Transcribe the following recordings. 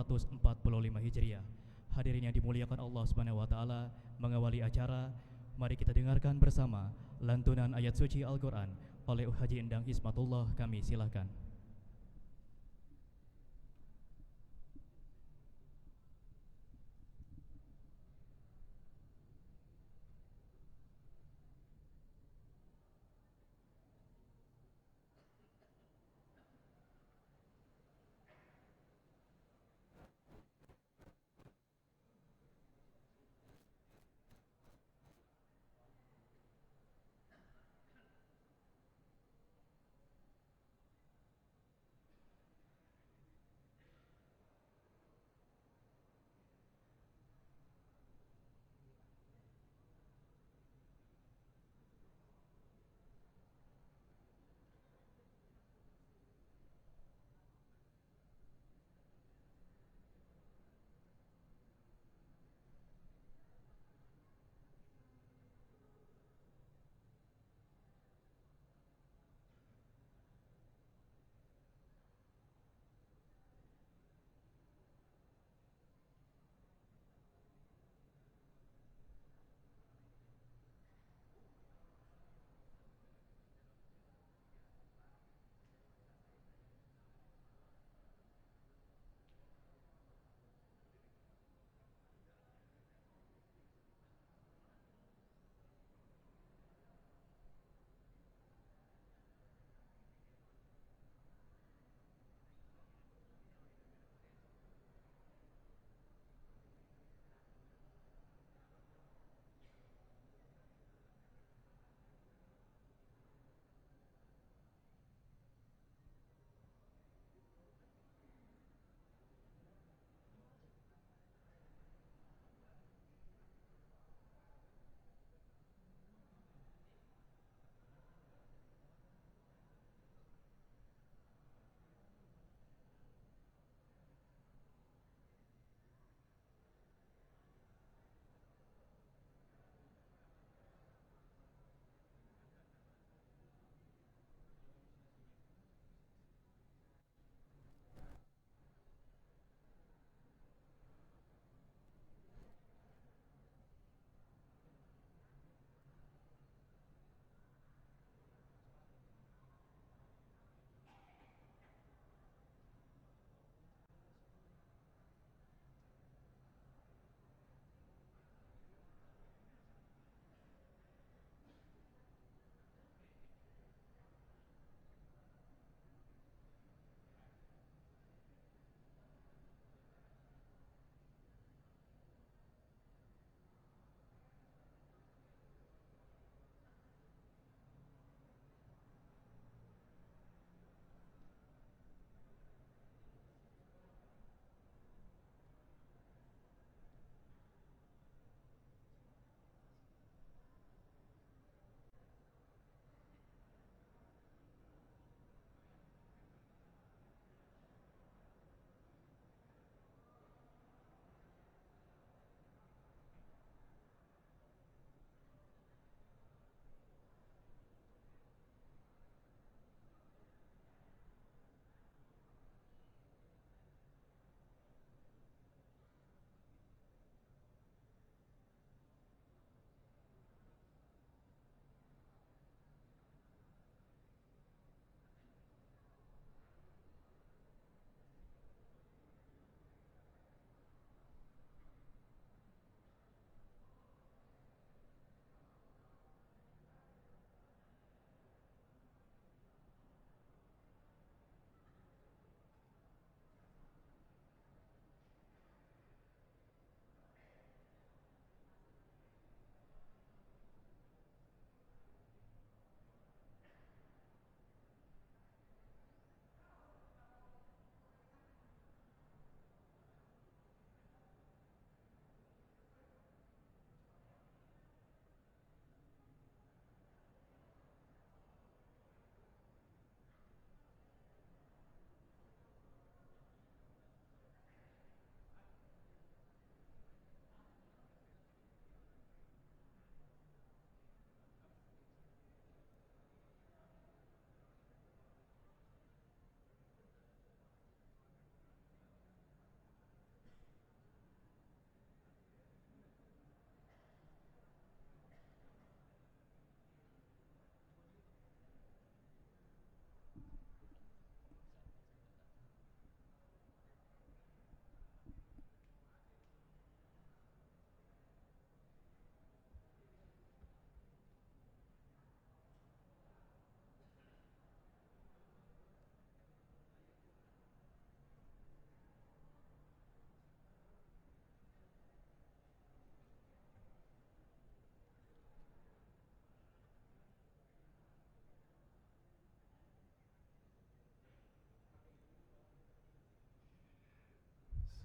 1445 Hijriah. Hadirin yang dimuliakan Allah Subhanahu wa taala, mengawali acara, mari kita dengarkan bersama lantunan ayat suci Al-Qur'an oleh Haji Endang Hizmatullah. Kami silakan.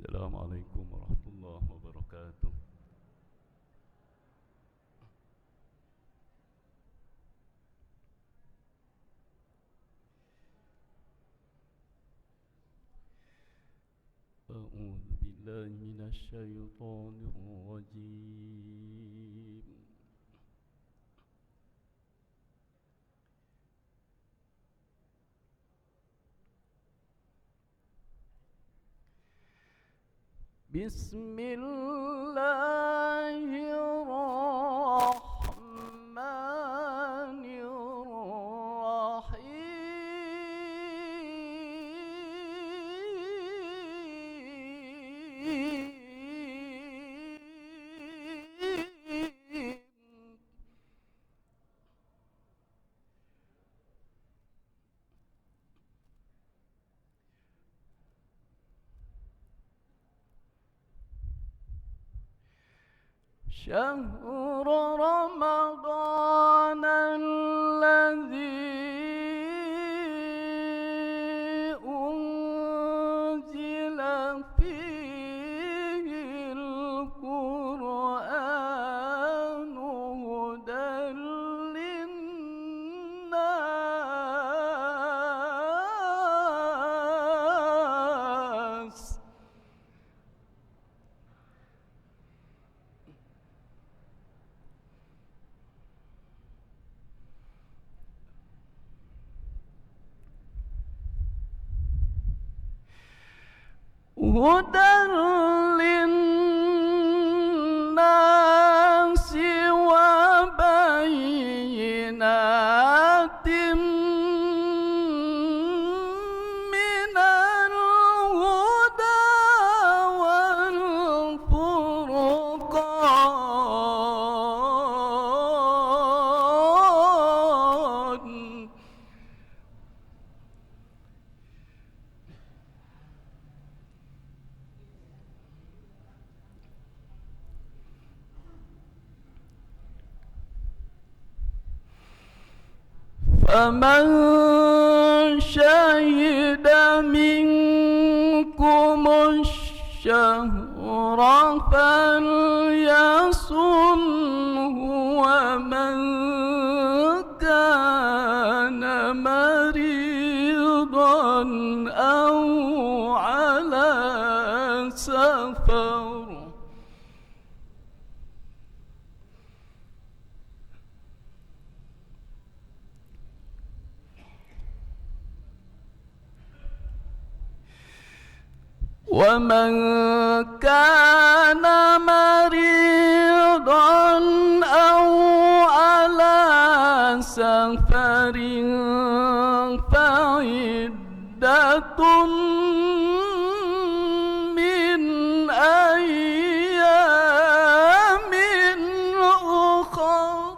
Assalamualaikum warahmatullahi wabarakatuh. A'udzu billahi minasyaitonir rajim. Bismillahirrahmanirrahim. شهر رمضان الذي أنزل فيه القرآن هدى للناس هدى للناس وبينات من الهدى والفرقان فمن شهد منكم الشهر فليصمه ومن كان مريضا أو على سفر ومن كان مريضا أو على سفر فعدة من أيام أخر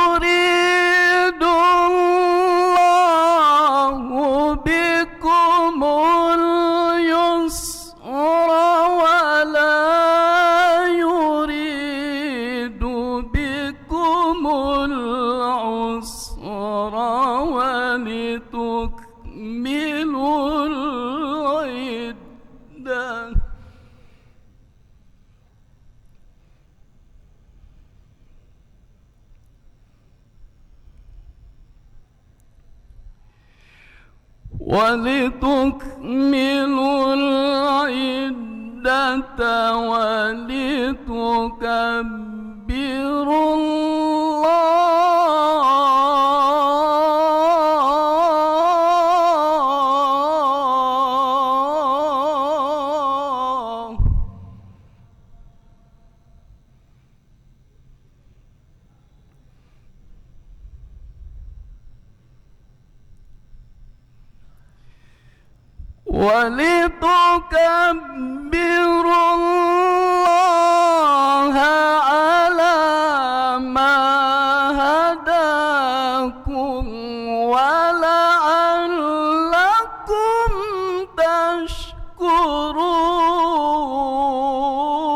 يريد الله بكم اليسر ولا يريد بكم العسر ولتكملوا العدة ولتكملوا العدة ولتكبروا الله ولتكبروا الله على ما هداكم ولعلكم تشكرون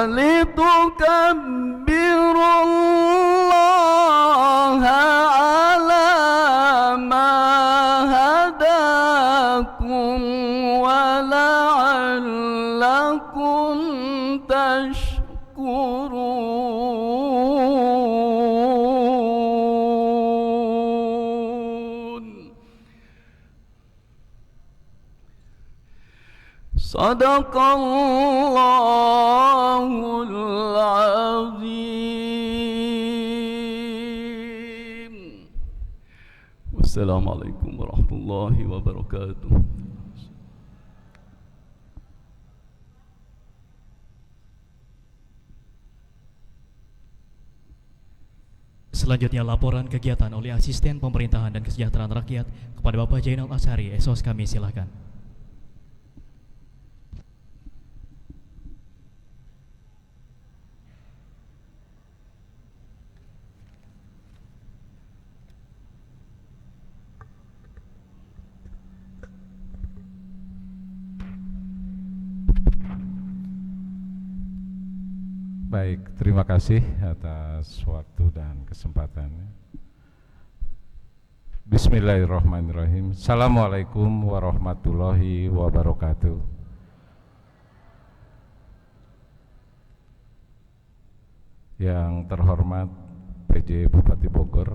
ولتكبروا الله على ما هداكم ولعلكم تشكرون. صدق الله العظيم. والسلام عليكم ورحمة الله وبركاته. Selanjutnya laporan kegiatan oleh Asisten Pemerintahan dan Kesejahteraan Rakyat kepada Bapak Jainal Ashari. Esos kami silakan. Baik, terima kasih atas waktu dan kesempatannya. Bismillahirrahmanirrahim. Assalamualaikum warahmatullahi wabarakatuh. Yang terhormat PJ Bupati Bogor,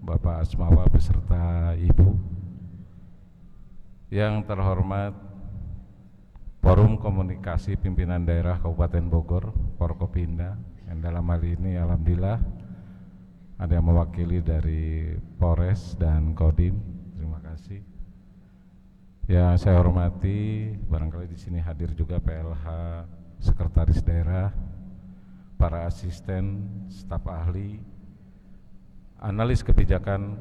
Bapak Asmawa beserta Ibu. Yang terhormat Forum Komunikasi Pimpinan Daerah Kabupaten Bogor, Forkopimda, yang dalam hal ini alhamdulillah ada yang mewakili dari Polres dan Kodim. Terima kasih. Yang saya hormati, barangkali di sini hadir juga PLH, Sekretaris Daerah, para asisten, staf ahli, analis kebijakan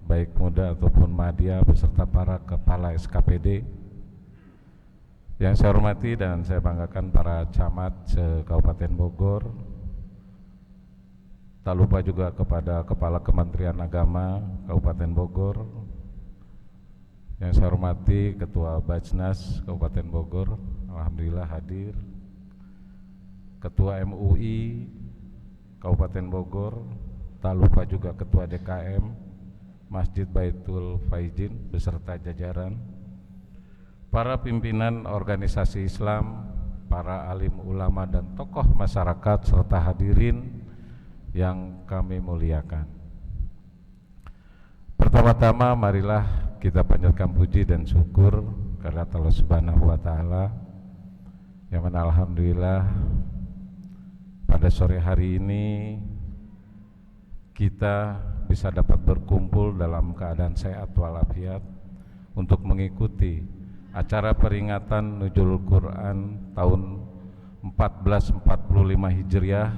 baik muda ataupun madya beserta para kepala SKPD. Yang saya hormati dan saya banggakan para camat se-Kabupaten Bogor. Tak lupa juga kepada Kepala Kementerian Agama Kabupaten Bogor. Yang saya hormati Ketua Bajnas Kabupaten Bogor, alhamdulillah hadir. Ketua MUI Kabupaten Bogor, tak lupa juga Ketua DKM Masjid Baitul Faizin beserta jajaran. Para pimpinan organisasi Islam, para alim ulama dan tokoh masyarakat serta hadirin yang kami muliakan. Pertama-tama marilah kita panjatkan puji dan syukur kepada Allah Subhanahu wa taala yang mana alhamdulillah pada sore hari ini kita bisa dapat berkumpul dalam keadaan sehat walafiat untuk mengikuti acara peringatan Nuzulul Quran tahun 1445 Hijriah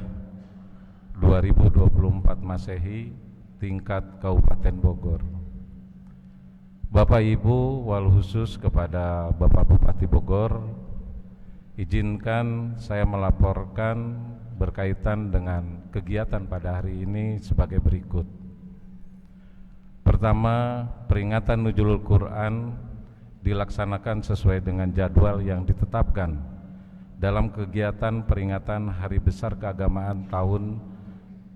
2024 Masehi tingkat Kabupaten Bogor. Bapak Ibu, wal khusus kepada Bapak Bupati Bogor, izinkan saya melaporkan berkaitan dengan kegiatan pada hari ini sebagai berikut. Pertama, peringatan Nuzulul Quran dilaksanakan sesuai dengan jadwal yang ditetapkan dalam kegiatan peringatan Hari Besar Keagamaan tahun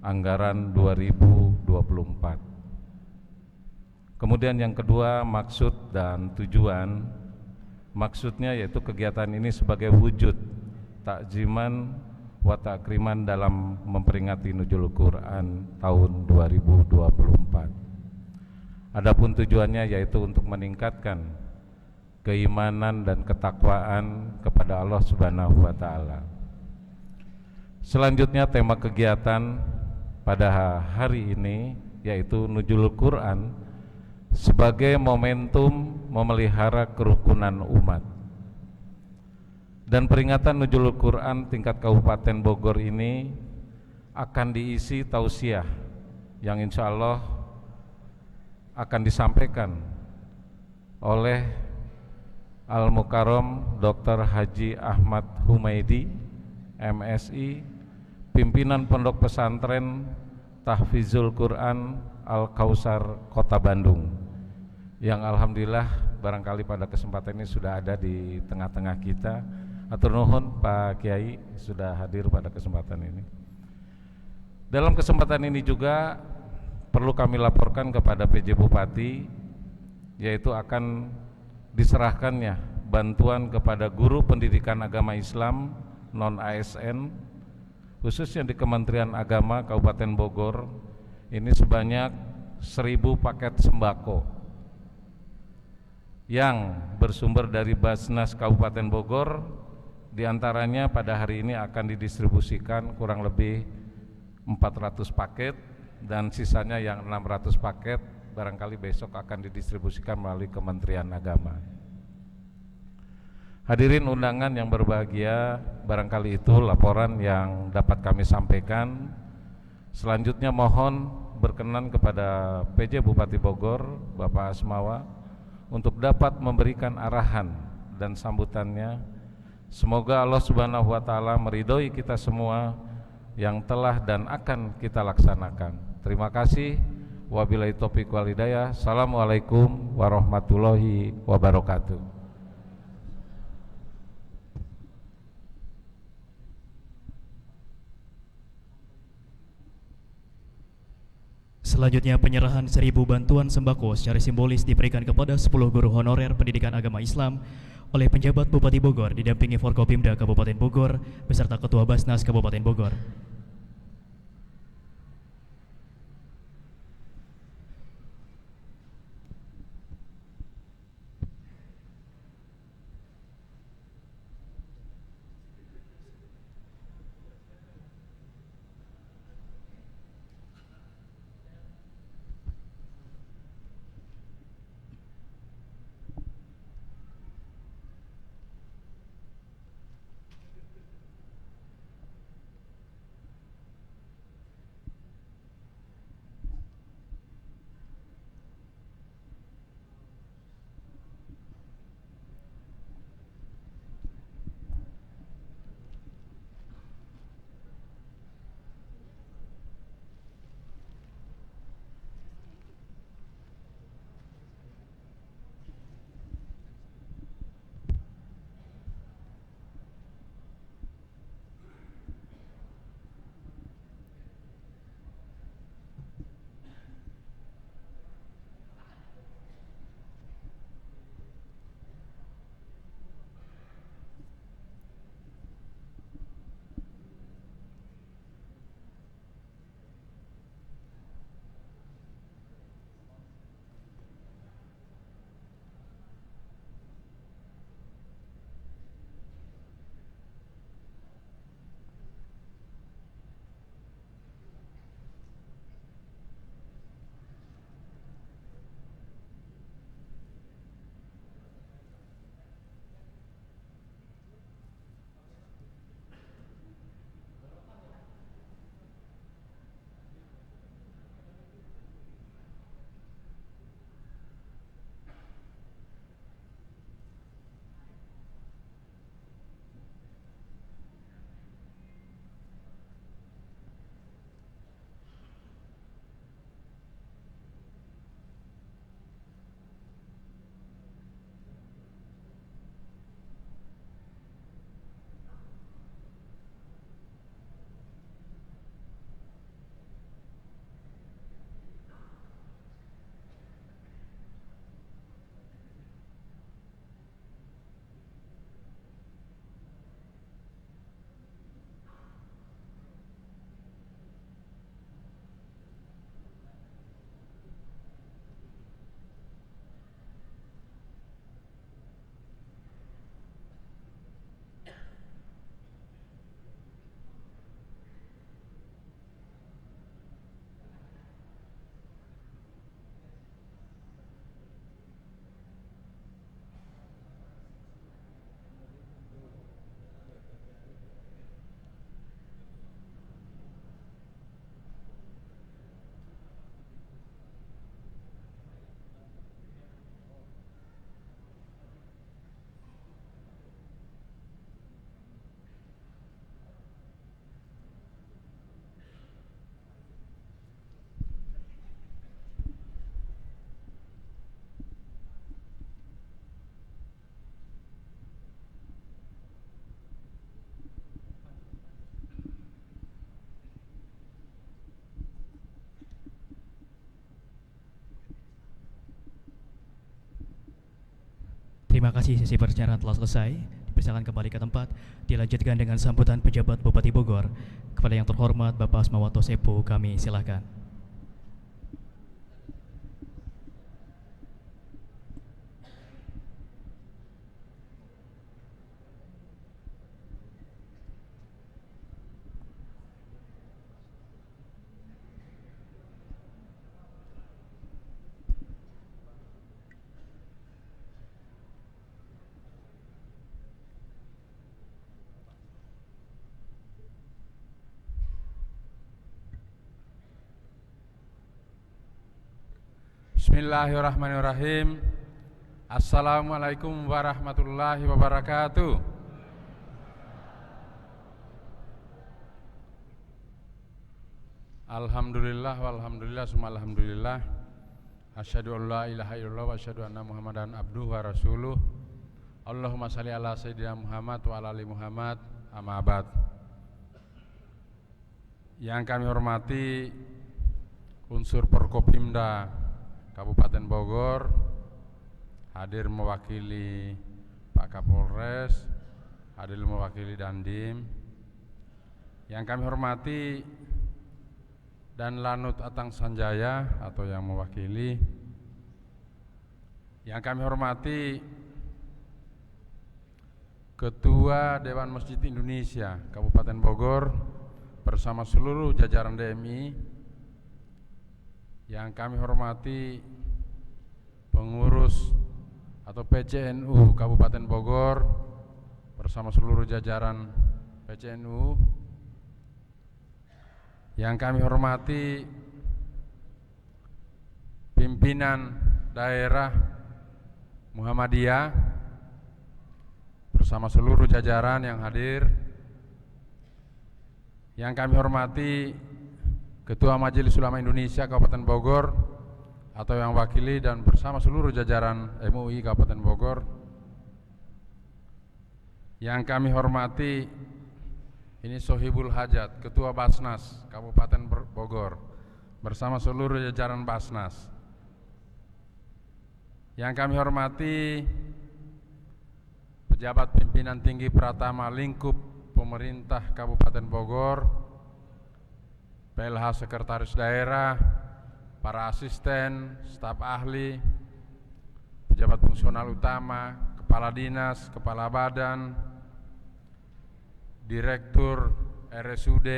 anggaran 2024. Kemudian yang kedua, maksud dan tujuan. Maksudnya yaitu kegiatan ini sebagai wujud takziman wa takriman dalam memperingati Nuzulul Quran tahun 2024. Adapun tujuannya yaitu untuk meningkatkan keimanan dan ketakwaan kepada Allah Subhanahu wa taala. Selanjutnya tema kegiatan pada hari ini yaitu Nuzulul Quran sebagai momentum memelihara kerukunan umat. Dan peringatan Nuzulul Quran tingkat Kabupaten Bogor ini akan diisi tausiah yang insya Allah akan disampaikan oleh Al-Mukarram Dr. Haji Ahmad Humaidi, MSI, pimpinan Pondok Pesantren Tahfizul Quran Al-Kausar Kota Bandung, yang alhamdulillah barangkali pada kesempatan ini sudah ada di tengah-tengah kita, Hatur nuhun Pak Kiai sudah hadir pada kesempatan ini. Dalam kesempatan ini juga perlu kami laporkan kepada PJ Bupati, yaitu akan diserahkannya bantuan kepada guru pendidikan agama Islam non-ASN khususnya di Kementerian Agama Kabupaten Bogor ini sebanyak 1.000 paket sembako yang bersumber dari Basnas Kabupaten Bogor. Di antaranya pada hari ini akan didistribusikan kurang lebih 400 paket dan sisanya yang 600 paket barangkali besok akan didistribusikan melalui Kementerian Agama. Hadirin undangan yang berbahagia, barangkali itu laporan yang dapat kami sampaikan. Selanjutnya mohon berkenan kepada PJ Bupati Bogor, Bapak Asmawa, untuk dapat memberikan arahan dan sambutannya. Semoga Allah Subhanahu wa Ta'ala meridhoi kita semua yang telah dan akan kita laksanakan. Terima kasih. Wabillahi taufiq wal hidayah. Assalamualaikum warahmatullahi wabarakatuh. Selanjutnya penyerahan 1.000 bantuan sembako secara simbolis diberikan kepada 10 guru honorer pendidikan agama Islam oleh penjabat Bupati Bogor didampingi Forkopimda Kabupaten Bogor beserta Ketua Basnas Kabupaten Bogor. Terima kasih, sesi perbicaraan telah selesai. Dipersilakan kembali ke tempat. Dilanjutkan dengan sambutan pejabat Bupati Bogor. Kepada yang terhormat Bapak Asmawanto Sepo, kami silakan. Bismillahirrahmanirrahim. Assalamualaikum warahmatullahi wabarakatuh. Alhamdulillah walhamdulillah summa alhamdulillah. Asyhadu an la ilaha illallah wa asyhadu anna Muhammadan abduhu wa rasuluh. Allahumma shalli ala sayyidina Muhammad wa ala ali Muhammad. Amma ba'd. Yang kami hormati unsur Forkopimda Kabupaten Bogor, hadir mewakili Pak Kapolres, hadir mewakili Dandim. Yang kami hormati dan Lanut Atang Sanjaya atau yang mewakili. Yang kami hormati Ketua Dewan Masjid Indonesia Kabupaten Bogor bersama seluruh jajaran DMI. Yang kami hormati pengurus atau PCNU Kabupaten Bogor bersama seluruh jajaran PCNU. Yang kami hormati pimpinan daerah Muhammadiyah bersama seluruh jajaran yang hadir. Yang kami hormati Ketua Majelis Ulama Indonesia Kabupaten Bogor atau yang wakili dan bersama seluruh jajaran MUI Kabupaten Bogor. Yang kami hormati ini Sohibul Hajat, Ketua Basnas Kabupaten Bogor bersama seluruh jajaran Basnas. Yang kami hormati pejabat pimpinan tinggi Pratama lingkup pemerintah Kabupaten Bogor, PLH Sekretaris Daerah, para asisten, staf ahli, pejabat fungsional utama, kepala dinas, kepala badan, direktur RSUD,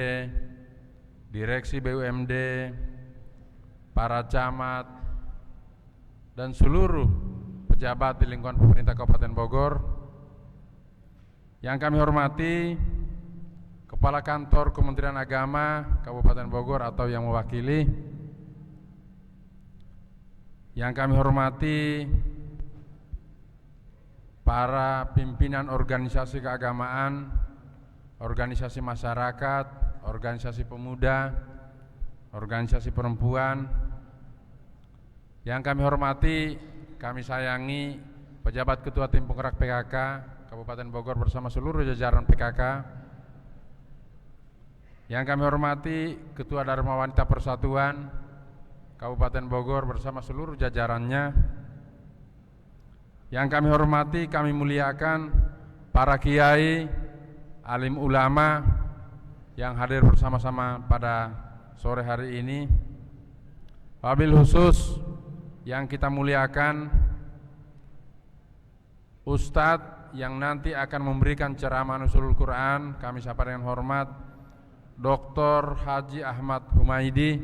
direksi BUMD, para camat, dan seluruh pejabat di lingkungan pemerintah Kabupaten Bogor. Yang kami hormati Kepala Kantor Kementerian Agama Kabupaten Bogor atau yang mewakili. Yang kami hormati para pimpinan organisasi keagamaan, organisasi masyarakat, organisasi pemuda, organisasi perempuan. Yang kami hormati, kami sayangi pejabat Ketua Tim Penggerak PKK Kabupaten Bogor bersama seluruh jajaran PKK. Yang kami hormati Ketua Dharma Wanita Persatuan Kabupaten Bogor bersama seluruh jajarannya. Yang kami hormati, kami muliakan para kiai, alim ulama yang hadir bersama-sama pada sore hari ini. Wabil khusus yang kita muliakan Ustadz yang nanti akan memberikan ceramah Nuzulul Quran, kami sapa dengan hormat Dr. Haji Ahmad Humaidi.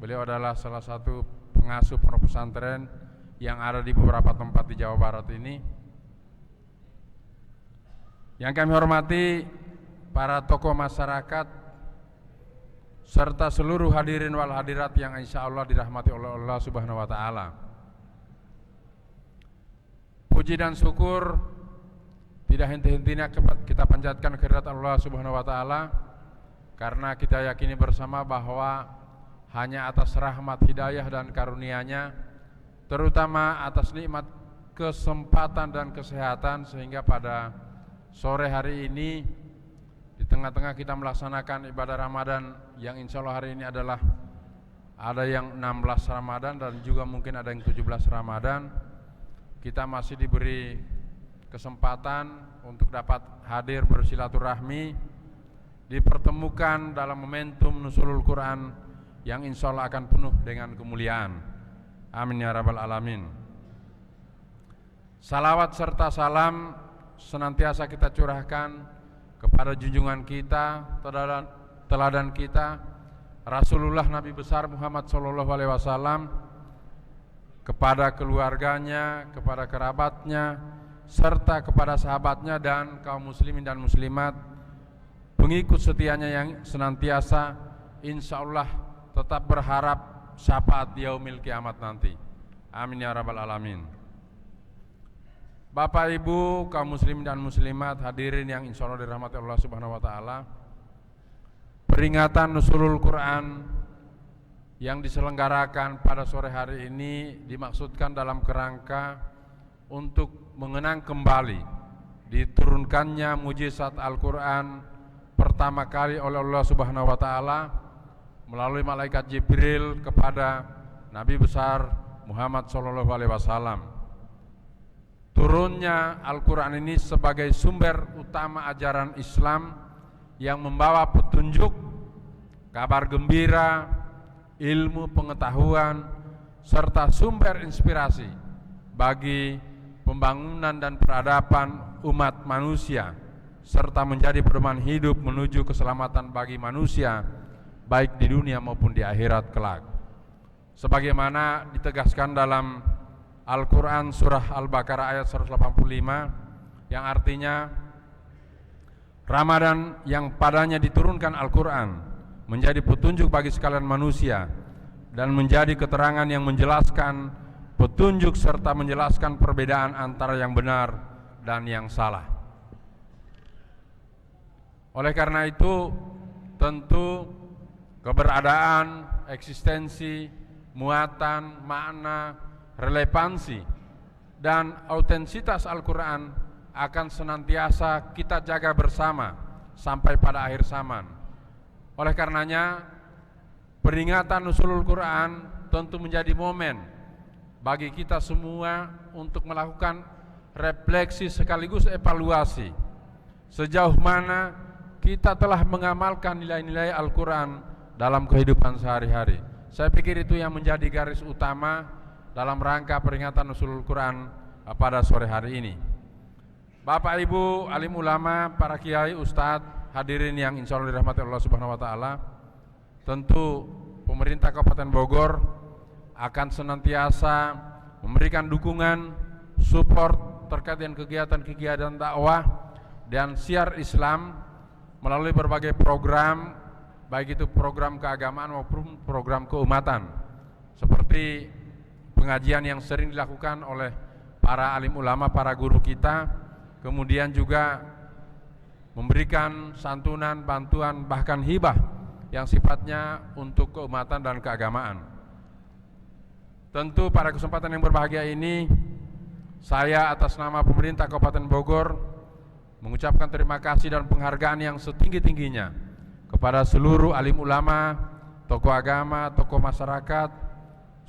Beliau adalah salah satu pengasuh pondok pesantren yang ada di beberapa tempat di Jawa Barat ini. Yang kami hormati para tokoh masyarakat serta seluruh hadirin wal hadirat yang insya Allah dirahmati oleh Allah Subhanahu wa Ta'ala. Puji dan syukur tidak henti-hentinya kita panjatkan kehadirat Allah Subhanahu wa Ta'ala, karena kita yakini bersama bahwa hanya atas rahmat, hidayah dan karunia-Nya, terutama atas nikmat kesempatan dan kesehatan, sehingga pada sore hari ini di tengah-tengah kita melaksanakan ibadah Ramadan yang insya Allah hari ini adalah ada yang 16 Ramadan dan juga mungkin ada yang 17 Ramadan, kita masih diberi kesempatan untuk dapat hadir bersilaturahmi, dipertemukan dalam momentum nuzulul Quran yang insya Allah akan penuh dengan kemuliaan. Amin ya rabbal alamin. Salawat serta salam senantiasa kita curahkan kepada junjungan kita, teladan kita, Rasulullah Nabi besar Muhammad SAW, kepada keluarganya, kepada kerabatnya, serta kepada sahabatnya dan kaum muslimin dan muslimat, pengikut setianya yang senantiasa insya Allah tetap berharap syafaat di yaumil kiamat nanti. Amin ya rabbal alamin. Bapak Ibu kaum muslimin dan muslimat, hadirin yang insya Allah dirahmati Allah Subhanahu wa taala, peringatan nuzulul Quran yang diselenggarakan pada sore hari ini dimaksudkan dalam kerangka untuk mengenang kembali diturunkannya mujizat Al-Quran pertama kali oleh Allah Subhanahu wa taala melalui malaikat Jibril kepada Nabi besar Muhammad SAW. Turunnya Al-Quran ini sebagai sumber utama ajaran Islam yang membawa petunjuk, kabar gembira, ilmu pengetahuan, serta sumber inspirasi bagi pembangunan dan peradaban umat manusia, serta menjadi pedoman hidup menuju keselamatan bagi manusia, baik di dunia maupun di akhirat kelak. Sebagaimana ditegaskan dalam Al-Quran surah Al-Baqarah ayat 185 yang artinya Ramadan yang padanya diturunkan Al-Quran menjadi petunjuk bagi sekalian manusia dan menjadi keterangan yang menjelaskan petunjuk serta menjelaskan perbedaan antara yang benar dan yang salah. Oleh karena itu tentu keberadaan, eksistensi, muatan, makna, relevansi dan autentisitas Al-Quran akan senantiasa kita jaga bersama sampai pada akhir zaman. Oleh karenanya peringatan nuzulul Quran tentu menjadi momen bagi kita semua untuk melakukan refleksi sekaligus evaluasi sejauh mana kita telah mengamalkan nilai-nilai Al-Quran dalam kehidupan sehari-hari. Saya pikir itu yang menjadi garis utama dalam rangka peringatan nuzulul Quran pada sore hari ini. Bapak Ibu alim ulama, para kiai, ustadz, hadirin yang insya Allah dirahmati Allah Subhanahu wa taala, tentu pemerintah Kabupaten Bogor akan senantiasa memberikan dukungan, support terkait dengan kegiatan-kegiatan dakwah dan syiar Islam melalui berbagai program, baik itu program keagamaan maupun program keumatan, seperti pengajian yang sering dilakukan oleh para alim ulama, para guru kita, kemudian juga memberikan santunan, bantuan, bahkan hibah yang sifatnya untuk keumatan dan keagamaan. Tentu pada kesempatan yang berbahagia ini, saya atas nama pemerintah Kabupaten Bogor mengucapkan terima kasih dan penghargaan yang setinggi-tingginya kepada seluruh alim ulama, tokoh agama, tokoh masyarakat,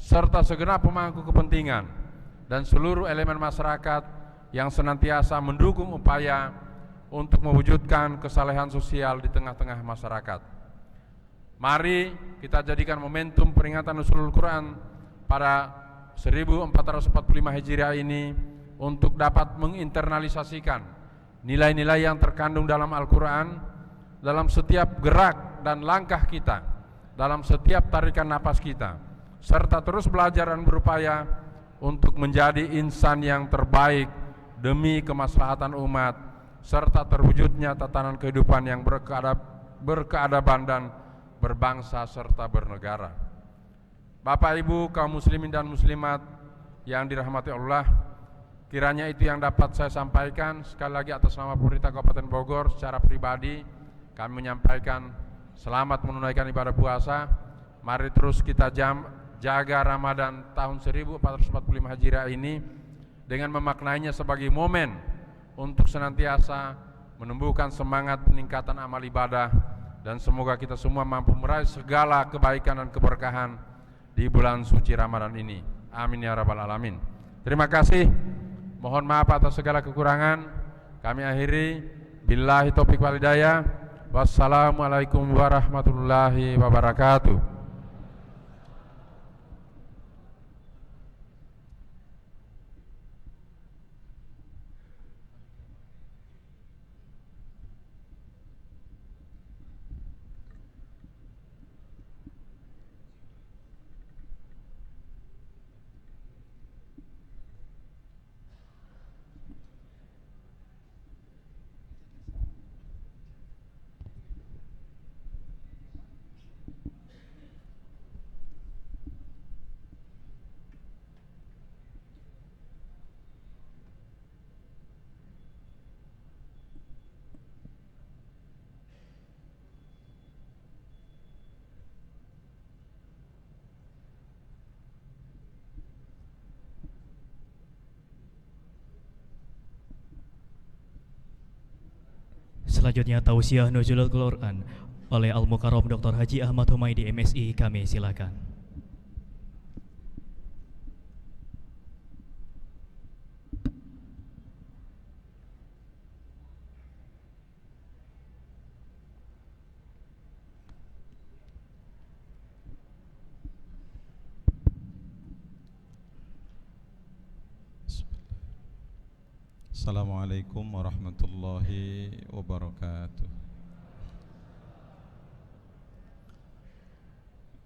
serta segenap pemangku kepentingan dan seluruh elemen masyarakat yang senantiasa mendukung upaya untuk mewujudkan kesalehan sosial di tengah-tengah masyarakat. Mari kita jadikan momentum peringatan nuzulul Quran pada 1445 Hijriah ini untuk dapat menginternalisasikan nilai-nilai yang terkandung dalam Al-Quran dalam setiap gerak dan langkah kita, dalam setiap tarikan napas kita, serta terus belajar dan berupaya untuk menjadi insan yang terbaik demi kemaslahatan umat, serta terwujudnya tatanan kehidupan yang berkeadaban dan berbangsa serta bernegara. Bapak Ibu kaum muslimin dan muslimat yang dirahmati Allah, kiranya itu yang dapat saya sampaikan. Sekali lagi atas nama pemerintah Kabupaten Bogor secara pribadi kami menyampaikan selamat menunaikan ibadah puasa. Mari terus kita jaga Ramadan tahun 1445 Hijriah ini dengan memaknainya sebagai momen untuk senantiasa menumbuhkan semangat peningkatan amal ibadah, dan semoga kita semua mampu meraih segala kebaikan dan keberkahan di bulan suci Ramadan ini. Amin ya rabbal alamin. Terima kasih. Mohon maaf atas segala kekurangan. Kami akhiri. Billahi taufiq wal hidayah. Wassalamualaikum warahmatullahi wabarakatuh. Selanjutnya tausiah nuzulul Quran oleh Al-Mukarram Dr. Haji Ahmad Humaydi MSI, kami silakan. Assalamualaikum warahmatullahi wabarakatuh.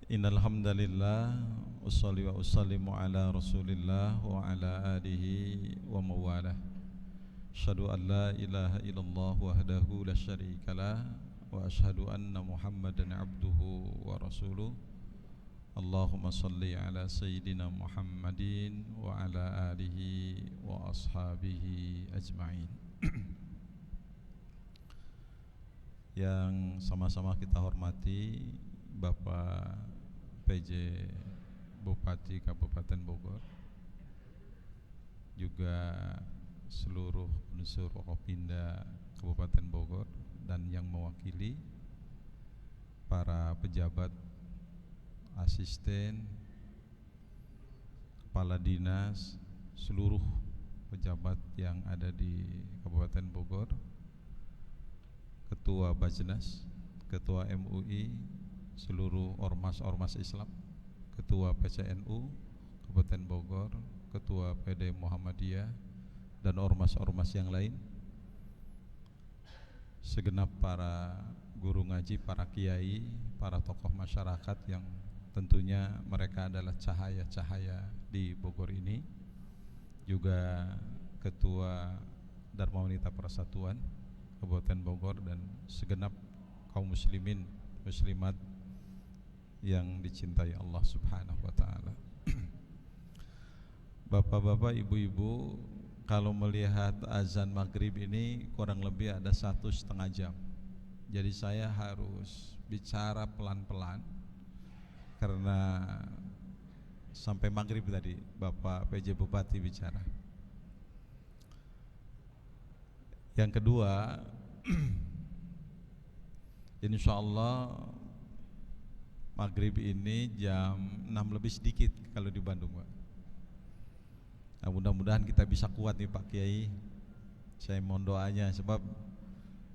Innal hamdalillah wassalli wa usallimu ala Rasulillah wa ala alihi wa mawalah. Asyhadu an la ilaha illallah wahdahu la syarikalah wa asyhadu anna Muhammadan abduhu wa rasuluh. Allahumma salli ala Sayyidina Muhammadin wa ala alihi wa ashabihi ajma'in. Yang sama-sama kita hormati Bapak PJ Bupati Kabupaten Bogor, juga seluruh unsur Forkopimda Kabupaten Bogor, dan yang mewakili para pejabat, asisten, kepala dinas, seluruh pejabat yang ada di Kabupaten Bogor, Ketua Bajnas, Ketua MUI, seluruh ormas-ormas Islam, Ketua PCNU Kabupaten Bogor, Ketua PD Muhammadiyah, dan ormas-ormas yang lain, segenap para guru ngaji, para kiai, para tokoh masyarakat yang tentunya mereka adalah cahaya-cahaya di Bogor ini, juga Ketua Dharma Wanita Persatuan Kabupaten Bogor, dan segenap kaum muslimin muslimat yang dicintai Allah Subhanahu wa taala. Bapak-bapak, ibu-ibu, kalau melihat azan maghrib ini kurang lebih ada 1,5 jam. Jadi saya harus bicara pelan-pelan karena sampai maghrib tadi Bapak PJ Bupati bicara. Yang kedua, insya Allah maghrib ini jam 6 lebih sedikit kalau di Bandung, Pak. Nah, mudah-mudahan kita bisa kuat nih Pak Kiai. Saya mohon doanya, sebab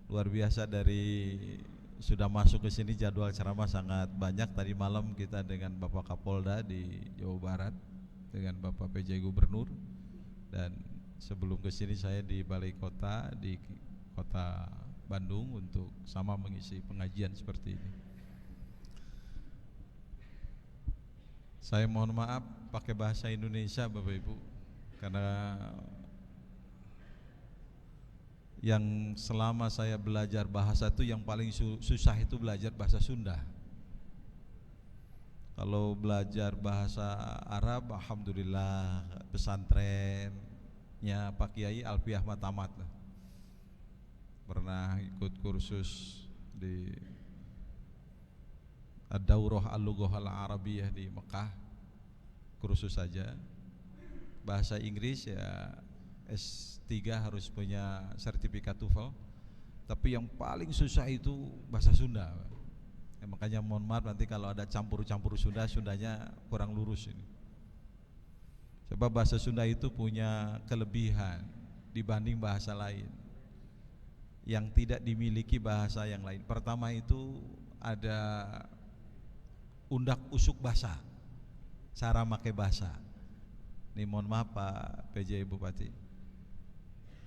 luar biasa dari sudah masuk ke sini jadwal ceramah sangat banyak. Tadi malam kita dengan Bapak Kapolda di Jawa Barat, dengan Bapak PJ Gubernur, dan sebelum ke sini saya di Balai Kota di Kota Bandung untuk sama mengisi pengajian seperti ini. Saya mohon maaf pakai bahasa Indonesia Bapak Ibu, karena yang selama saya belajar bahasa itu yang paling susah itu belajar bahasa Sunda. Kalau belajar bahasa Arab, alhamdulillah pesantrennya Pak Kiai Alfiah Matamat lah. Pernah ikut kursus di Ad-Daurah Al-Lughah Al-Arabiyah di Mekah, kursus saja. Bahasa Inggris ya S3 harus punya sertifikat TOEFL, tapi yang paling susah itu bahasa Sunda. Ya, makanya mohon maaf nanti kalau ada campur-campur Sundanya kurang lurus ini. Sebab bahasa Sunda itu punya kelebihan dibanding bahasa lain yang tidak dimiliki bahasa yang lain. Pertama itu ada undak usuk bahasa, cara make bahasa. Ini mohon maaf Pak PJ Bupati,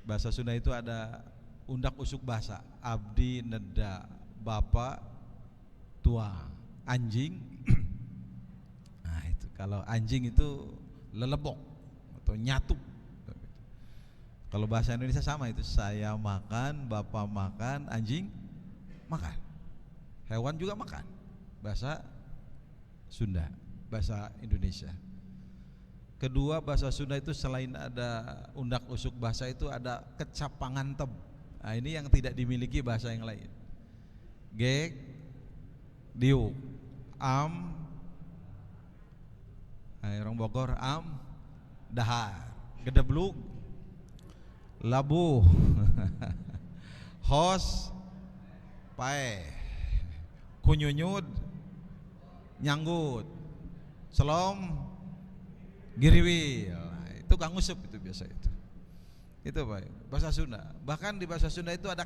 bahasa Sunda itu ada undak usuk bahasa. Abdi neda bapak tua anjing. Nah itu kalau anjing itu lelebok atau nyatu. Kalau bahasa Indonesia sama itu, saya makan, bapak makan, anjing makan, hewan juga makan. Bahasa Sunda, bahasa Indonesia. Kedua, bahasa Sunda itu selain ada undak usuk bahasa itu ada kecap pangantem. Nah ini yang tidak dimiliki bahasa yang lain. Gek, diuk, am, orang Bogor am, dahar, gedebluk, labuh, hos, pae, kunyunyud, nyanggut, selom, giriwil. Nah, itu Kang Usup itu biasa itu. Itu Pak, bahasa Sunda. Bahkan di bahasa Sunda itu ada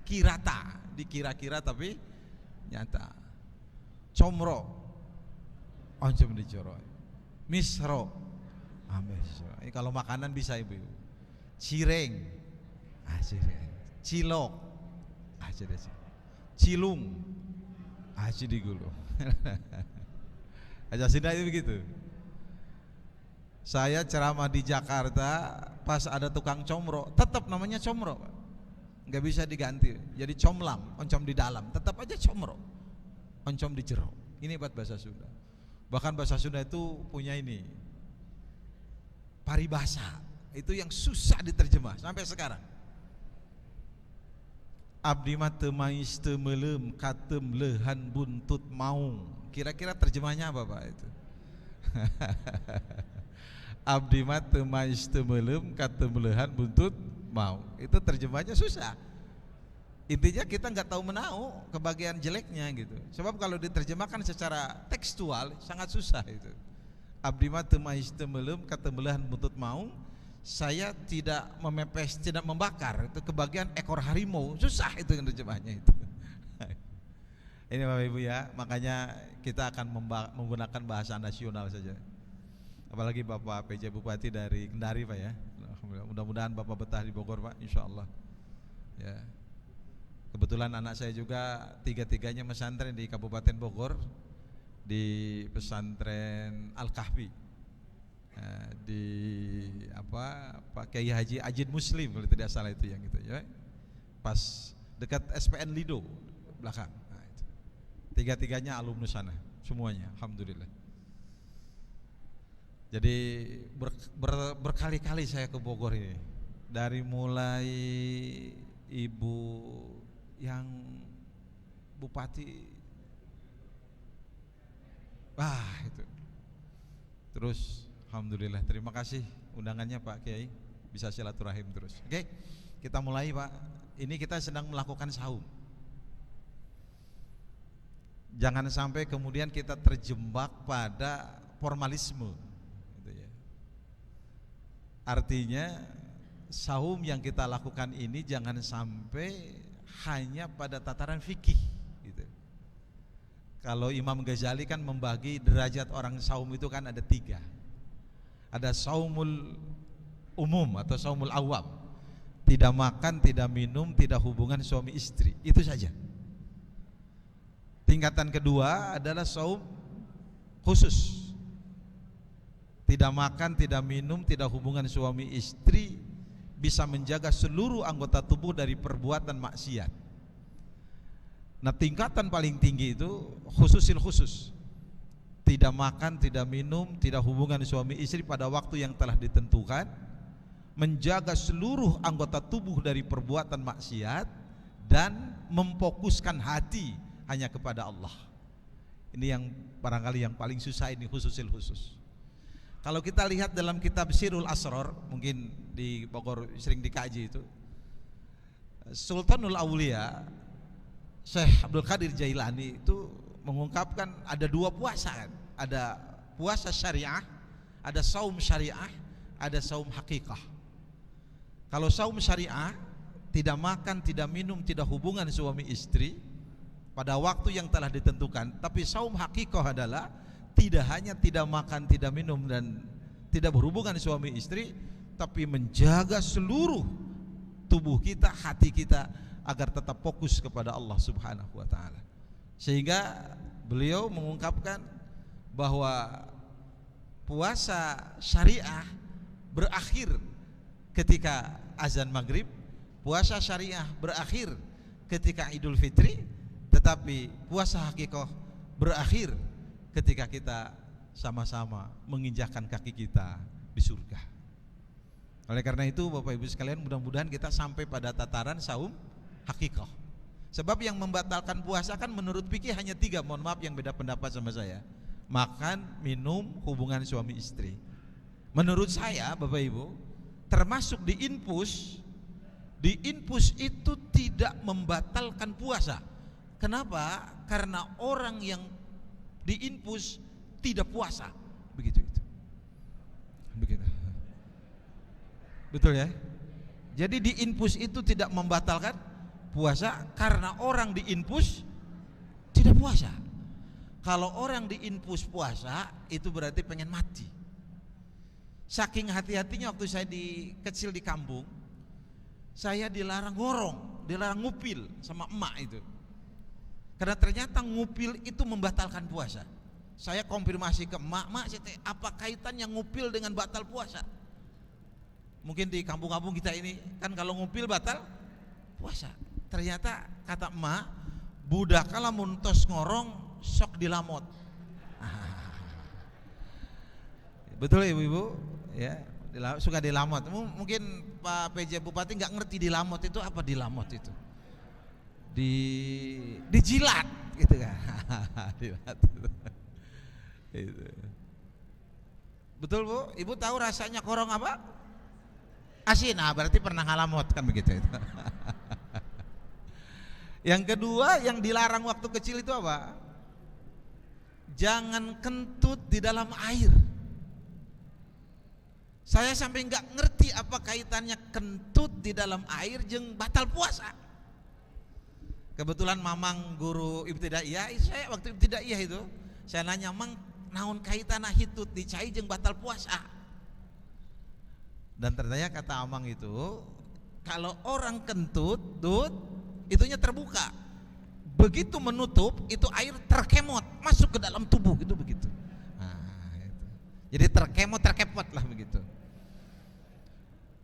kirata, dikira-kira tapi nyata. Comro, oncom dicoro. Misro, misro. Kalau makanan bisa ibu. Cireng, cireng. Cilok, cilung, digulung. Aja Sunda itu begitu. Saya ceramah di Jakarta, pas ada tukang comro, tetap namanya comro, nggak bisa diganti. Jadi comlam, oncom di dalam, tetap aja comro, oncom di jero. Ini buat bahasa Sunda. Bahkan bahasa Sunda itu punya ini paribasa, itu yang susah diterjemah sampai sekarang. Abdi mah teu mais teu meulem katem leuhan buntut maung. Kira-kira terjemahnya apa Pak itu? Abdi mah teu mais teu meulem katem leuhan buntut maung. Itu terjemahnya susah. Intinya kita nggak tahu menau kebagian jeleknya gitu. Sebab kalau diterjemahkan secara tekstual sangat susah itu. Abdi mah teu mais teu meulem katem leuhan buntut maung. Saya tidak memepes, tidak membakar, itu kebagian ekor harimau, susah itu yang terjemahnya itu. Ini Bapak Ibu ya, makanya kita akan menggunakan bahasa nasional saja. Apalagi Bapak PJ Bupati dari Kendari Pak ya. Mudah-mudahan Bapak betah di Bogor Pak, insya Allah. Ya. Kebetulan anak saya juga tiga-tiganya pesantren di Kabupaten Bogor, di pesantren Al-Kahfi. Di Pak Kiai Haji Ajid Muslim kalau tidak salah itu yang itu ya, pas dekat SPN Lido belakang. Nah, itu. Tiga-tiganya alumni sana semuanya, alhamdulillah. Jadi berkali-kali saya ke Bogor ini, dari mulai ibu yang bupati, itu, terus alhamdulillah, terima kasih undangannya Pak Kiai, bisa silaturahim terus. Oke, kita mulai Pak. Ini kita sedang melakukan saum. Jangan sampai kemudian kita terjebak pada formalisme gitu ya. Artinya saum yang kita lakukan ini jangan sampai hanya pada tataran fikih gitu. Kalau Imam Ghazali kan membagi derajat orang saum itu kan ada 3. Ada saumul umum atau saumul awam, tidak makan, tidak minum, tidak hubungan suami istri, itu saja. Tingkatan kedua adalah saum khusus, tidak makan, tidak minum, tidak hubungan suami istri, bisa menjaga seluruh anggota tubuh dari perbuatan maksiat. Nah tingkatan paling tinggi itu khususil khusus, tidak makan, tidak minum, tidak hubungan suami istri pada waktu yang telah ditentukan, menjaga seluruh anggota tubuh dari perbuatan maksiat, dan memfokuskan hati hanya kepada Allah. Ini yang barangkali yang paling susah, ini khususil khusus. Kalau kita lihat dalam kitab Sirul Asror, mungkin di Bogor sering dikaji itu, Sultanul Aulia Syekh Abdul Qadir Jailani itu mengungkapkan ada 2 puasa kan? Ada puasa syariah, ada saum syariah, ada saum hakikah. Kalau saum syariah, tidak makan, tidak minum, tidak hubungan suami istri pada waktu yang telah ditentukan. Tapi saum hakikah adalah tidak hanya tidak makan, tidak minum dan tidak berhubungan suami istri, tapi menjaga seluruh tubuh kita, hati kita agar tetap fokus kepada Allah Subhanahu wa taala. Sehingga beliau mengungkapkan bahwa puasa syariah berakhir ketika azan maghrib, puasa syariah berakhir ketika Idul Fitri, tetapi puasa hakikah berakhir ketika kita sama-sama menginjakkan kaki kita di surga. Oleh karena itu Bapak Ibu sekalian, mudah-mudahan kita sampai pada tataran saum hakikah. Sebab yang membatalkan puasa kan menurut fikih hanya 3, mohon maaf yang beda pendapat sama saya. Makan, minum, hubungan suami istri. Menurut saya Bapak Ibu, termasuk di infus itu tidak membatalkan puasa. Kenapa? Karena orang yang di infus tidak puasa. Begitu. Betul ya? Jadi di infus itu tidak membatalkan puasa karena orang di infus tidak puasa. Kalau orang di infus puasa itu berarti pengen mati. Saking hati-hatinya waktu saya kecil di kampung, saya dilarang ngorong, dilarang ngupil sama emak itu. Karena ternyata ngupil itu membatalkan puasa. Saya konfirmasi ke emak, apa kaitannya ngupil dengan batal puasa? Mungkin di kampung-kampung kita ini kan kalau ngupil batal puasa. Ternyata kata emak, budak kala muntos ngorong sok dilamot. Betul Ibu-ibu? Ya, suka dilamot. Mungkin Pak PJ Bupati nggak ngerti dilamot itu apa. Dilamot itu dijilat gitu kan. Betul Bu? Ibu tahu rasanya korong apa? Asin. Nah, berarti pernah ngalamot kan begitu itu. Yang kedua yang dilarang waktu kecil itu apa? Jangan kentut di dalam air. Saya sampai nggak ngerti apa kaitannya kentut di dalam air jeung batal puasa. Kebetulan mamang guru ibtidaiyah, saya waktu ibtidaiyah itu saya nanya, "Mang, naon kaitanna hitut di cai jeung batal puasa?" Dan ternyata kata amang itu, kalau orang kentut, itunya terbuka. Begitu menutup, itu air terkemot masuk ke dalam tubuh, itu begitu. Nah, itu. Jadi terkepot lah begitu.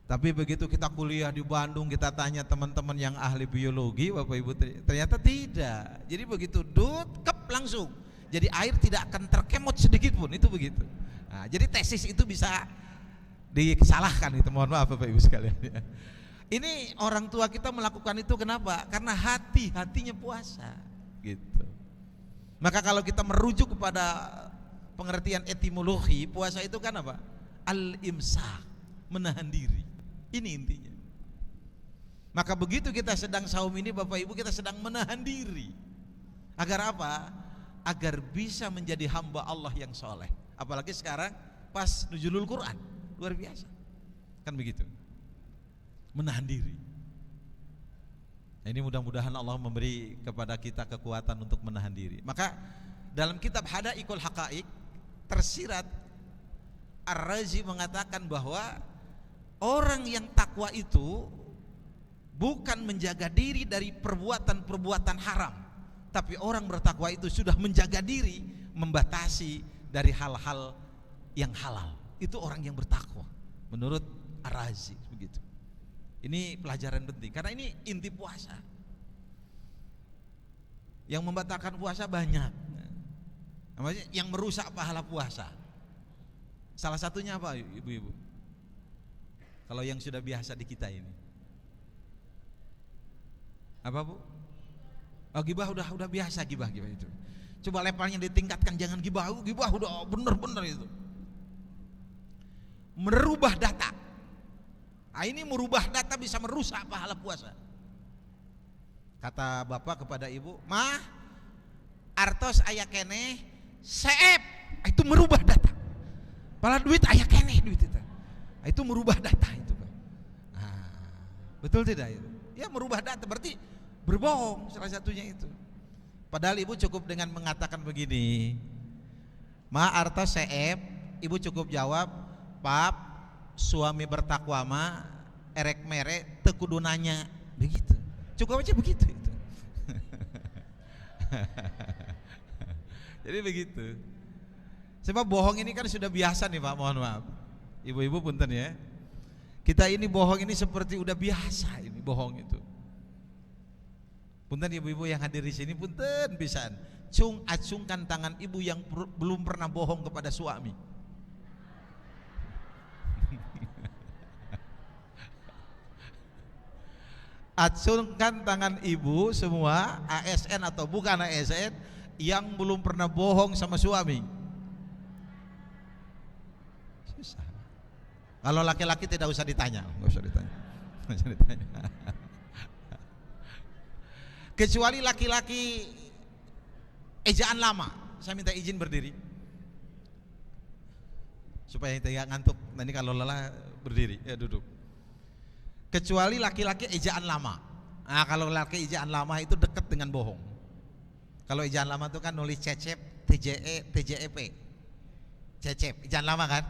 Tapi begitu kita kuliah di Bandung, kita tanya teman-teman yang ahli biologi, Bapak Ibu, ternyata tidak. Jadi begitu kep langsung. Jadi air tidak akan terkemot sedikit pun, itu begitu. Nah, jadi tesis itu bisa disalahkan itu, mohon maaf Bapak Ibu sekalian. Ini orang tua kita melakukan itu kenapa? Karena hatinya puasa, gitu. Maka kalau kita merujuk kepada pengertian etimologi, puasa itu kan apa? Al-imsak, menahan diri. Ini intinya. Maka begitu kita sedang saum ini Bapak Ibu, kita sedang menahan diri. Agar apa? Agar bisa menjadi hamba Allah yang soleh. Apalagi sekarang pas nuzulul Quran, luar biasa. Kan begitu. Menahan diri. Nah, ini mudah-mudahan Allah memberi kepada kita kekuatan untuk menahan diri. Maka dalam kitab Hadaikul Haqaiq tersirat Ar-Razi mengatakan bahwa orang yang takwa itu bukan menjaga diri dari perbuatan-perbuatan haram, tapi orang bertakwa itu sudah menjaga diri, membatasi dari hal-hal yang halal. Itu orang yang bertakwa menurut Ar-Razi begitu. Ini pelajaran penting karena ini inti puasa. Yang membatalkan puasa banyak. Yang merusak pahala puasa. Salah satunya apa ibu-ibu? Kalau yang sudah biasa di kita ini. Apa Bu? Oh, gibah udah biasa gibah itu. Coba levelnya ditingkatkan, jangan gibah udah bener-bener itu. Merubah data. Nah, ini merubah data bisa merusak pahala puasa. Kata bapak kepada ibu, "Mah, artos aya keneh seep." Itu merubah data. Pala duit aya keneh duit itu. Itu merubah data itu, Pak. Nah, betul tidak itu? Ya merubah data berarti berbohong salah satunya itu. Padahal ibu cukup dengan mengatakan begini, ma arta seep, ibu cukup jawab, pap suami bertakwa ma erek mere teu kudu nanya, begitu. Cukup aja begitu itu. Jadi begitu. Sebab bohong ini kan sudah biasa nih Pak, mohon maaf. Ibu-ibu punten ya. Kita ini bohong ini seperti udah biasa ini bohong itu. Punten ibu-ibu yang hadir di sini punten pisan. Acungkan tangan ibu yang belum pernah bohong kepada suami. Acungkan tangan ibu semua, ASN atau bukan ASN, yang belum pernah bohong sama suami. Susah. Kalau laki-laki tidak usah ditanya, nggak usah ditanya. Kecuali laki-laki ejaan lama. Saya minta izin berdiri supaya tidak ngantuk. Nanti kalau lelah berdiri, ya duduk. Kecuali laki-laki ejaan lama. Nah, kalau laki ejaan lama itu dekat dengan bohong. Kalau ejaan lama itu kan nulis cecep, TJE, TJEP. Cecep, ejaan lama kan?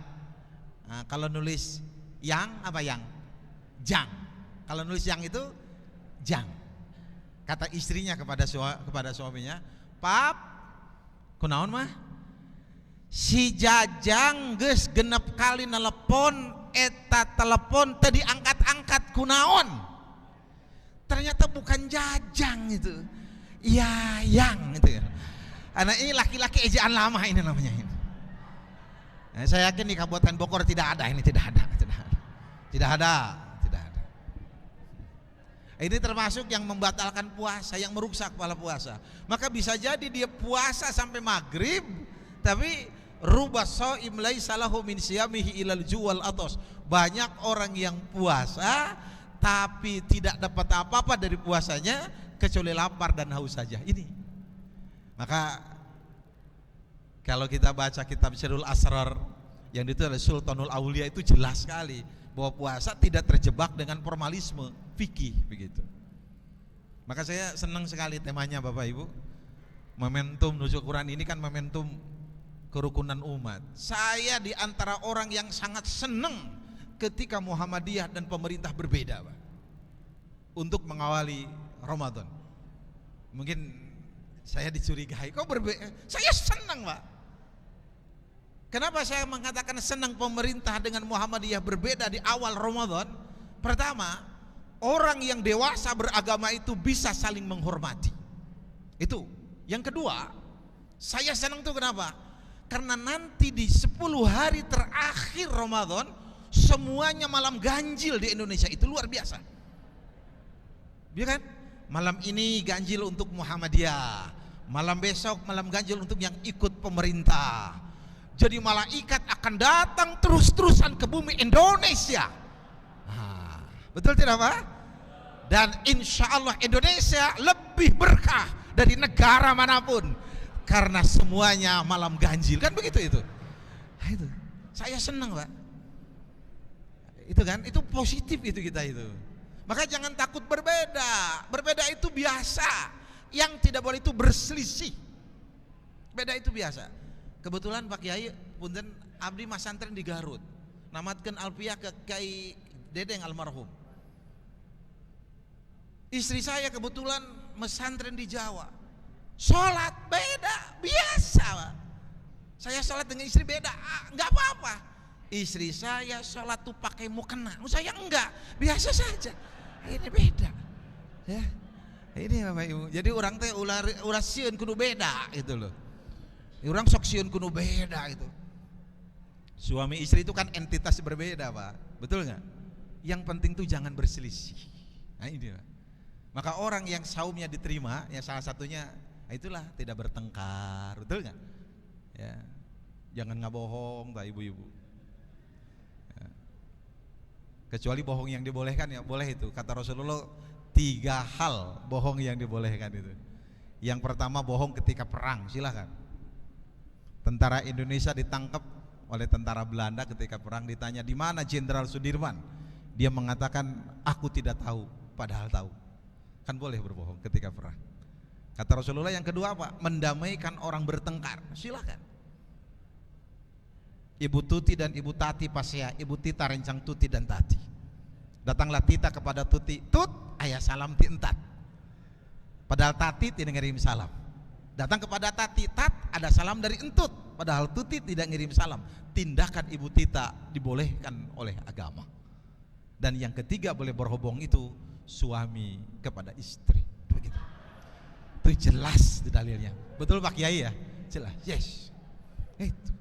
Nah, kalau nulis yang apa yang? Jang. Kalau nulis yang itu jang. Kata istrinya kepada suaminya, "Pap, kunaon mah? Si Jajang geus genep kali nelepon, eta telepon tadi angkat-angkat kunaon?" Ternyata bukan Jajang itu. Yayang itu ya. Anak ini laki-laki ejaan lama ini namanya ini. Nah, saya yakin di Kabupaten Bogor tidak ada ini, tidak ada. Ini termasuk yang membatalkan puasa, yang merusak pahala puasa. Maka bisa jadi dia puasa sampai maghrib, tapi ruba shaim laisa lahu min siyamihi ilal juwal atos. Banyak orang yang puasa tapi tidak dapat apa-apa dari puasanya kecuali lapar dan haus saja. Ini. Maka kalau kita baca kitab Sirrul Asrar yang ditulis oleh Sultanul Aulia itu jelas sekali bahwa puasa tidak terjebak dengan formalisme fikih begitu. Maka saya senang sekali temanya Bapak Ibu. Momentum nuzul Quran ini kan momentum kerukunan umat. Saya di antara orang yang sangat senang ketika Muhammadiyah dan pemerintah berbeda, Pak, untuk mengawali Ramadan. Mungkin saya dicurigai, kok berbeda? Saya senang, Pak. Kenapa saya mengatakan senang pemerintah dengan Muhammadiyah berbeda di awal Ramadan? Pertama, orang yang dewasa beragama itu bisa saling menghormati. Itu. Yang kedua, saya senang tuh kenapa? Karena nanti di 10 hari terakhir Ramadan semuanya malam ganjil di Indonesia, itu luar biasa. Ya kan? Malam ini ganjil untuk Muhammadiyah, malam besok malam ganjil untuk yang ikut pemerintah. Jadi malaikat akan datang terus-terusan ke bumi Indonesia. Betul tidak Pak? Dan insya Allah Indonesia lebih berkah dari negara manapun karena semuanya malam ganjil, kan begitu itu. Nah, itu saya senang Pak. Itu kan, itu positif itu kita itu. Maka jangan takut berbeda. Berbeda itu biasa. Yang tidak boleh itu berselisih. Beda itu biasa. Kebetulan Pak Kiai punten abdi masantren di Garut. Namatkeun alfiah ke Kiai Dedeng almarhum. Istri saya kebetulan mesantren di Jawa. Sholat beda, biasa Pak. Saya sholat dengan istri beda, enggak apa-apa. Istri saya sholat tuh pakai mukena, saya enggak, biasa saja. Ini beda, ya. Ini Bapak Ibu. Jadi orang teh ulah sieun kudu beda gitu loh. Orang sok sieun kudu beda itu. Suami istri itu kan entitas berbeda Pak, betul nggak? Yang penting tuh jangan berselisih. Nah ini Pak. Maka orang yang saumnya diterima, ya salah satunya itulah tidak bertengkar, betul nggak? Ya, jangan ngabohong, Pak ibu-ibu. Ya. Kecuali bohong yang dibolehkan ya boleh itu. Kata Rasulullah 3 hal bohong yang dibolehkan itu. Yang pertama bohong ketika perang, silakan. Tentara Indonesia ditangkap oleh tentara Belanda ketika perang. Ditanya di mana Jenderal Sudirman, dia mengatakan aku tidak tahu, padahal tahu. Kan boleh berbohong ketika perang. Kata Rasulullah yang kedua apa? Mendamaikan orang bertengkar. Silakan. Ibu Tuti dan Ibu Tati Pasya, Ibu Tita rencang Tuti dan Tati. Datanglah Tita kepada Tuti, Tut, ayah salam ti entat. Padahal Tati tidak ngirim salam. Datang kepada Tati, Tat, ada salam dari entut. Padahal Tuti tidak ngirim salam. Tindakan Ibu Tita dibolehkan oleh agama. Dan yang ketiga boleh berhubung itu suami kepada istri. Begitu. Itu jelas di dalilnya. Betul Pak Kiai ya? Jelas. Yes. Itu.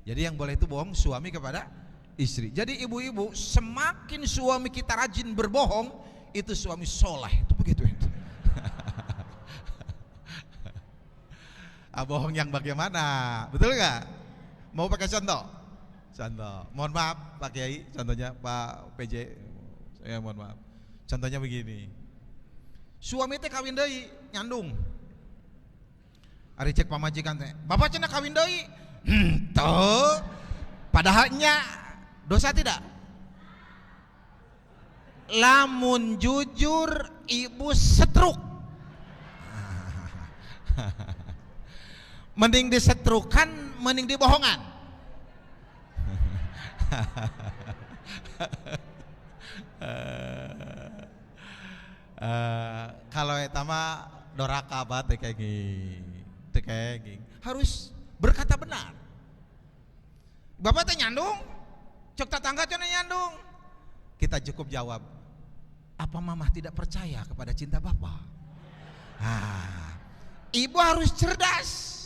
Jadi yang boleh itu bohong suami kepada istri. Jadi ibu-ibu, semakin suami kita rajin berbohong, itu suami soleh. Itu begitu itu. Bohong yang bagaimana? Betul nggak? Mau pakai contoh? Contoh. Mohon maaf Pak Kiai, contohnya Pak PJ. Saya mohon maaf. Contohnya begini. Suami teh kawin deui, nyandung. Ari cek pamajikan teh, "Bapak cenah kawin deui." Tuh. Padahalnya dosa tidak? Lamun jujur ibu setruk. Mending disetrukan, mending dibohongan. Kalau etama doraka bat tekeging harus berkata benar. Bapak teh nyandung, cok tetangga cenah nyandung. Kita cukup jawab, apa mama tidak percaya kepada cinta bapak? Ibu harus cerdas.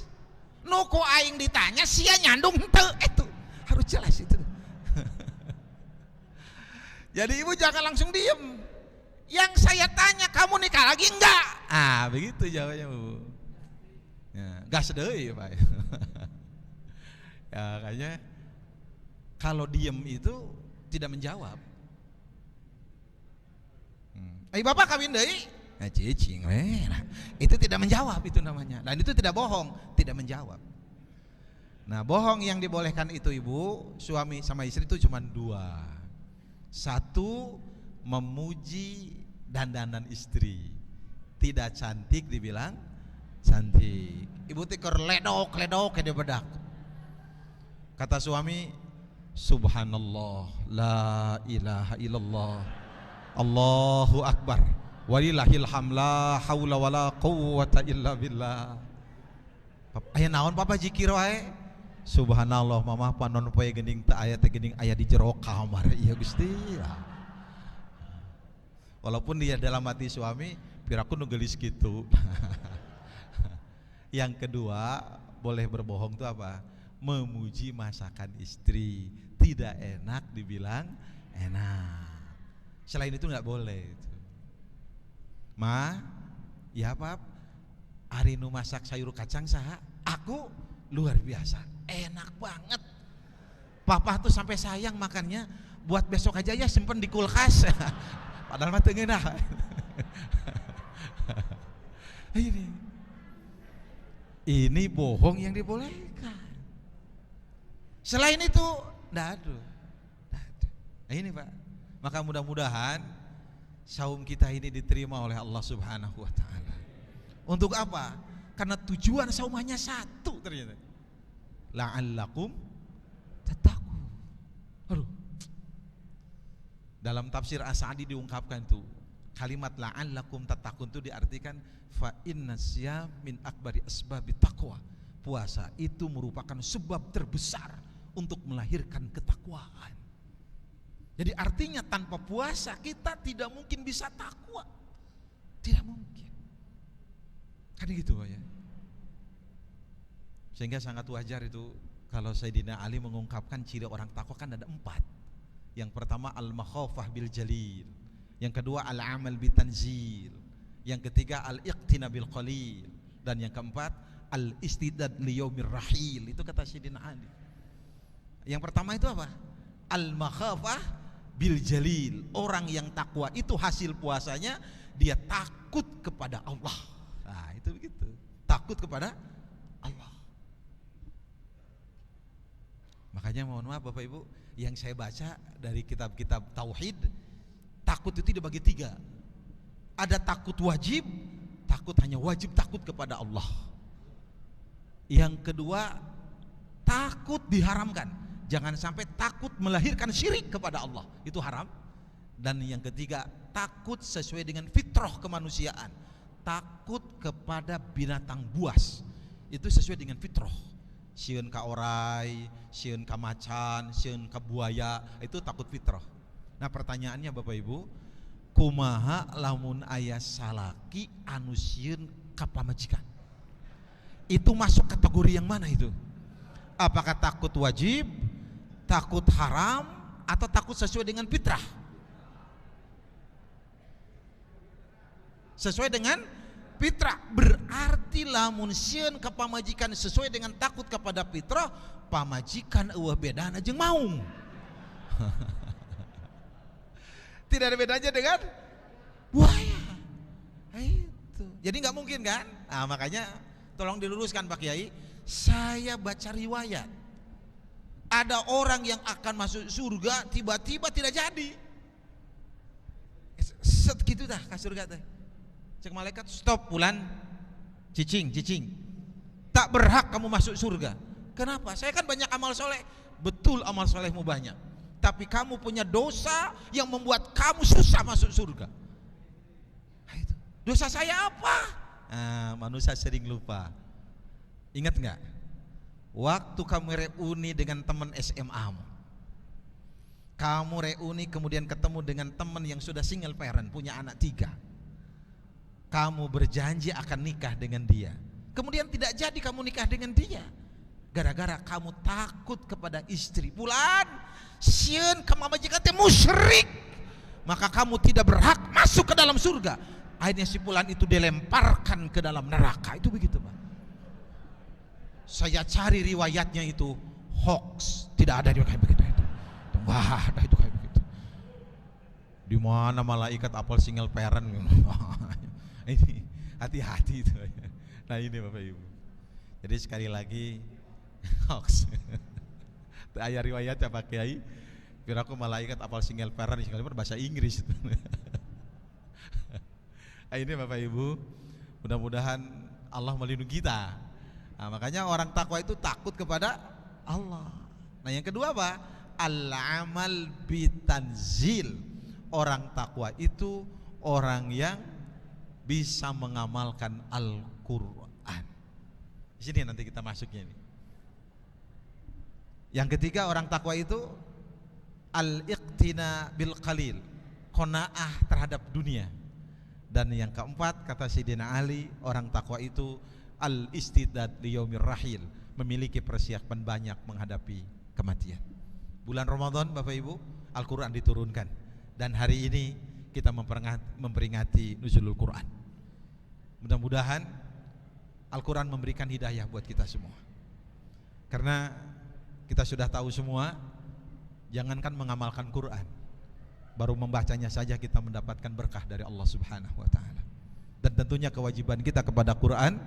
Nuko aing ditanya sia nyandung henteu, itu harus jelas itu. Jadi ibu jangan langsung diem. Yang saya tanya, kamu nikah lagi enggak? Begitu jawabnya Bu. Ya, gas deui Pak. Ya kayaknya kalau diem itu tidak menjawab. Bapak kawin deui? Cicing, itu tidak menjawab, itu namanya. Dan itu tidak bohong, tidak menjawab. Nah, bohong yang dibolehkan itu ibu, suami sama istri itu cuma dua. Satu, memuji dandanan istri. Tidak cantik dibilang cantik. Ibu tikor ledok ke bedak. Kata suami, subhanallah, la ilaha illallah, Allahu akbar, walillahil hamla, haula wala quwwata illa billah. Aya naon papa zikir wae? Subhanallah mama panon poe geuning teu aya teh geuning aya di jero kamar. Iya Gusti. Walaupun dia dalam hati suami, piraku nu geulis kitu. Yang kedua, boleh berbohong itu apa? Memuji masakan istri. Tidak enak dibilang enak. Selain itu nggak boleh. Ma, ya Pap, hari nu masak sayur kacang saha? Aku luar biasa, enak banget. Papa tuh sampai sayang makannya, buat besok aja ya simpen di kulkas. Padahal mah teu ngeunah. Ini bohong yang dibolehkan. Selain itu, enggak ada. Ini Pak, maka mudah-mudahan saum kita ini diterima oleh Allah Subhanahu wa taala. Untuk apa? Karena tujuan saum hanya satu ternyata. La'allakum tattaqun. Aduh. Dalam tafsir As-Sa'di diungkapkan itu kalimat la'allakum tattaqun itu diartikan fa innasyam min akbari asbabit taqwa. Puasa itu merupakan sebab terbesar untuk melahirkan ketakwaan. Jadi artinya tanpa puasa kita tidak mungkin bisa takwa. Tidak mungkin. Kan gitu Pak ya. Sehingga sangat wajar itu kalau Sayyidina Ali mengungkapkan ciri orang takwa kan ada 4. Yang pertama al-makhafah bil jalil. Yang kedua al-amal bitanzil. Yang ketiga al-iqtina bil qalil. Dan yang keempat al-istidad liyaumir rahil. Itu kata Sayyidina Ali. Yang pertama itu apa? Al-makhafah bil jalil. Orang yang takwa itu hasil puasanya dia takut kepada Allah. Nah itu begitu, takut kepada Allah. Makanya mohon maaf Bapak Ibu, yang saya baca dari kitab-kitab tauhid, takut itu dibagi 3. Ada takut wajib, takut hanya wajib takut kepada Allah. Yang kedua, takut diharamkan. Jangan sampai takut melahirkan syirik kepada Allah, itu haram. Dan yang ketiga, takut sesuai dengan fitrah kemanusiaan. Takut kepada binatang buas, itu sesuai dengan fitrah. Sieun ka orai, sieun ka macan, sieun ka buaya, itu takut fitrah. Nah pertanyaannya Bapak Ibu, kumaha lamun aya salaki anu sieun ka pamajikan? Itu masuk kategori yang mana itu? Apakah takut wajib, takut haram, atau takut sesuai dengan fitrah? Sesuai dengan fitrah. Berarti lamun sieun ka pamajikan sesuai dengan takut kepada fitrah, pamajikan eueuh bedana jeung maung. Tidak ada bedanya dengan buaya. Itu. Jadi nggak mungkin kan? Nah, makanya tolong diluruskan Pak Kiai. Saya baca riwayat, ada orang yang akan masuk surga tiba-tiba tidak jadi. Set gitu dah ke surga teh. Cek malaikat, stop bulan, cicing, tak berhak kamu masuk surga. Kenapa? Saya kan banyak amal soleh. Betul amal solehmu banyak, tapi kamu punya dosa yang membuat kamu susah masuk surga. Nah, itu. Dosa saya apa? Nah, manusia sering lupa. Ingat nggak? Waktu kamu reuni dengan teman SMA-mu, kamu reuni kemudian ketemu dengan teman yang sudah single parent, punya anak 3. Kamu berjanji akan nikah dengan dia, kemudian tidak jadi kamu nikah dengan dia, gara-gara kamu takut kepada istri. Bulan sieun ka mamajikan teh musyrik, maka kamu tidak berhak masuk ke dalam surga. Akhirnya si Fulan itu dilemparkan ke dalam neraka. Itu begitu Pak. Saya cari riwayatnya itu hoax, tidak ada riwayat kayak begitu. Wah, ada itu kayak begitu. Di mana malaikat apal single parent? Ini hati-hati itu. Nah ini Bapak Ibu. Jadi sekali lagi hoax. Ayat riwayatnya Pak Kiai, piraku malaikat apal single parent, sekalipun bahasa Inggris itu. Nah, ini Bapak Ibu, mudah-mudahan Allah melindungi kita. Nah, makanya orang takwa itu takut kepada Allah. Nah yang kedua apa? Al-amal bitanzil. Orang takwa itu orang yang bisa mengamalkan Al-Quran. Di sini nanti kita masuknya nih. Yang ketiga orang takwa itu al-iqtina bil qalil, qanaah terhadap dunia. Dan yang keempat kata Sayyidina Ali, orang takwa itu al-istidad li yaumir rahil, memiliki persiapan banyak menghadapi kematian. Bulan Ramadan Bapak Ibu, Al-Quran diturunkan, dan hari ini kita memperingati nuzulul Quran. Mudah-mudahan Al-Quran memberikan hidayah buat kita semua. Karena kita sudah tahu semua, jangankan mengamalkan Quran, baru membacanya saja kita mendapatkan berkah dari Allah Subhanahu wa taala. Dan tentunya kewajiban kita kepada Quran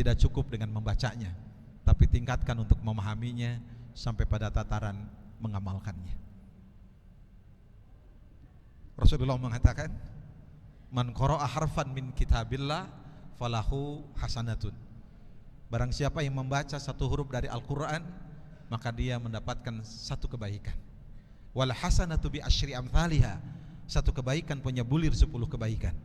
tidak cukup dengan membacanya, tapi tingkatkan untuk memahaminya sampai pada tataran mengamalkannya. Rasulullah mengatakan, man qara'a harfan min kitabillah falahu hasanatun. Barang siapa yang membaca satu huruf dari Al-Quran, maka dia mendapatkan satu kebaikan. Wal hasanatu bi asyri amthaliha, satu kebaikan punya bulir 10 kebaikan.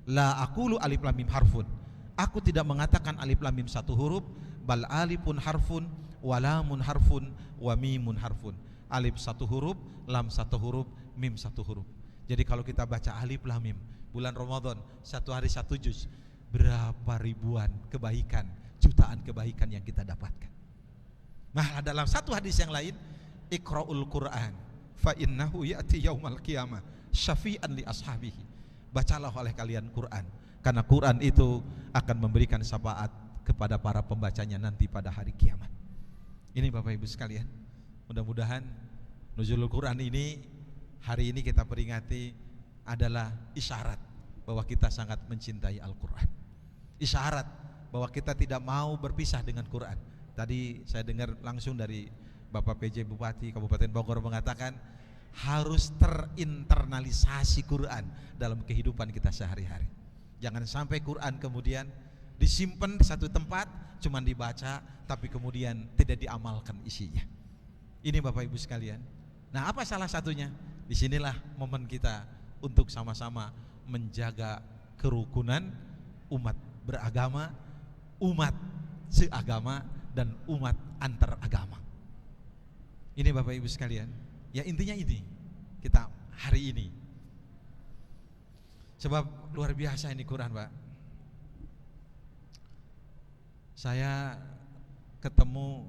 La aqulu alif lam mim harfun, aku tidak mengatakan alif lam mim satu huruf, bal alifun harfun, wa lamun harfun, wa mimun harfun. Alif satu huruf, lam satu huruf, mim satu huruf. Jadi kalau kita baca alif lam mim bulan Ramadan, satu hari satu juz, berapa ribuan kebaikan, jutaan kebaikan yang kita dapatkan. Nah dalam satu hadis yang lain, iqra'ul Qur'an fa innahu ya'ti yaumal qiyamah syafi'an li ashabihi. Bacalah oleh kalian Quran, karena Quran itu akan memberikan syafaat kepada para pembacanya nanti pada hari kiamat. Ini Bapak Ibu sekalian, mudah-mudahan nuzulul Quran ini hari ini kita peringati adalah isyarat bahwa kita sangat mencintai Al-Quran, isyarat bahwa kita tidak mau berpisah dengan Quran. Tadi saya dengar langsung dari Bapak PJ Bupati Kabupaten Bogor mengatakan harus terinternalisasi Quran dalam kehidupan kita sehari-hari. Jangan sampai Quran kemudian disimpan di satu tempat, cuman dibaca tapi kemudian tidak diamalkan isinya. Ini Bapak Ibu sekalian. Nah, apa salah satunya? Disinilah momen kita untuk sama-sama menjaga kerukunan umat beragama, umat seagama, dan umat antar agama. Ini Bapak Ibu sekalian. Ya intinya ini kita hari ini. Sebab luar biasa ini Quran, Pak. Saya ketemu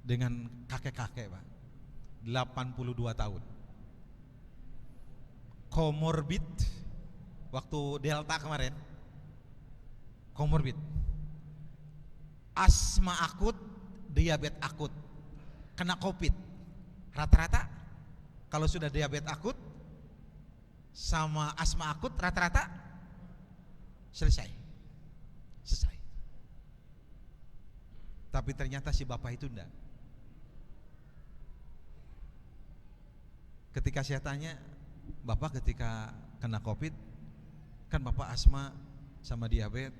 dengan kakek-kakek, Pak, 82 tahun, komorbid, waktu Delta kemarin, komorbid, asma akut, diabetes akut, kena COVID. Rata-rata kalau sudah diabetes akut sama asma akut rata-rata selesai. Tapi ternyata si bapak itu enggak. Ketika saya tanya, bapak ketika kena COVID, kan bapak asma sama diabetes,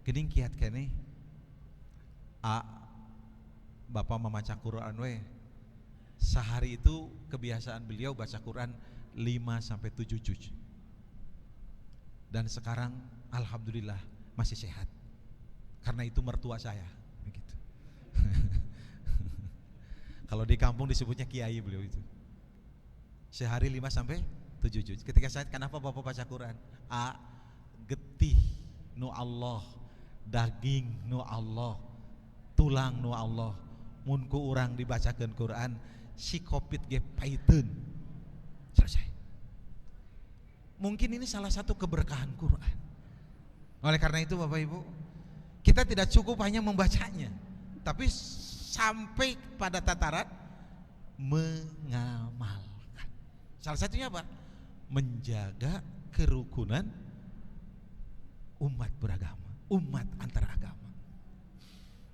gening kiat kene. Bapak membaca Quran we. Sehari itu kebiasaan beliau baca Quran 5-7 juz. Dan sekarang alhamdulillah masih sehat. Karena itu mertua saya, begitu. Kalau di kampung disebutnya kiai beliau itu. Sehari 5-7 juz. Ketika saya, kenapa bapak baca Quran? Getih nu Allah, daging nu Allah, tulang nu Allah. Mun ku urang dibacakeun Quran, si COVID ge paiteun. Selesai. Mungkin ini salah satu keberkahan Quran. Oleh karena itu Bapak Ibu, kita tidak cukup hanya membacanya, tapi sampai pada tataran mengamalkan. Salah satunya apa? Menjaga kerukunan umat beragama, umat antaragama.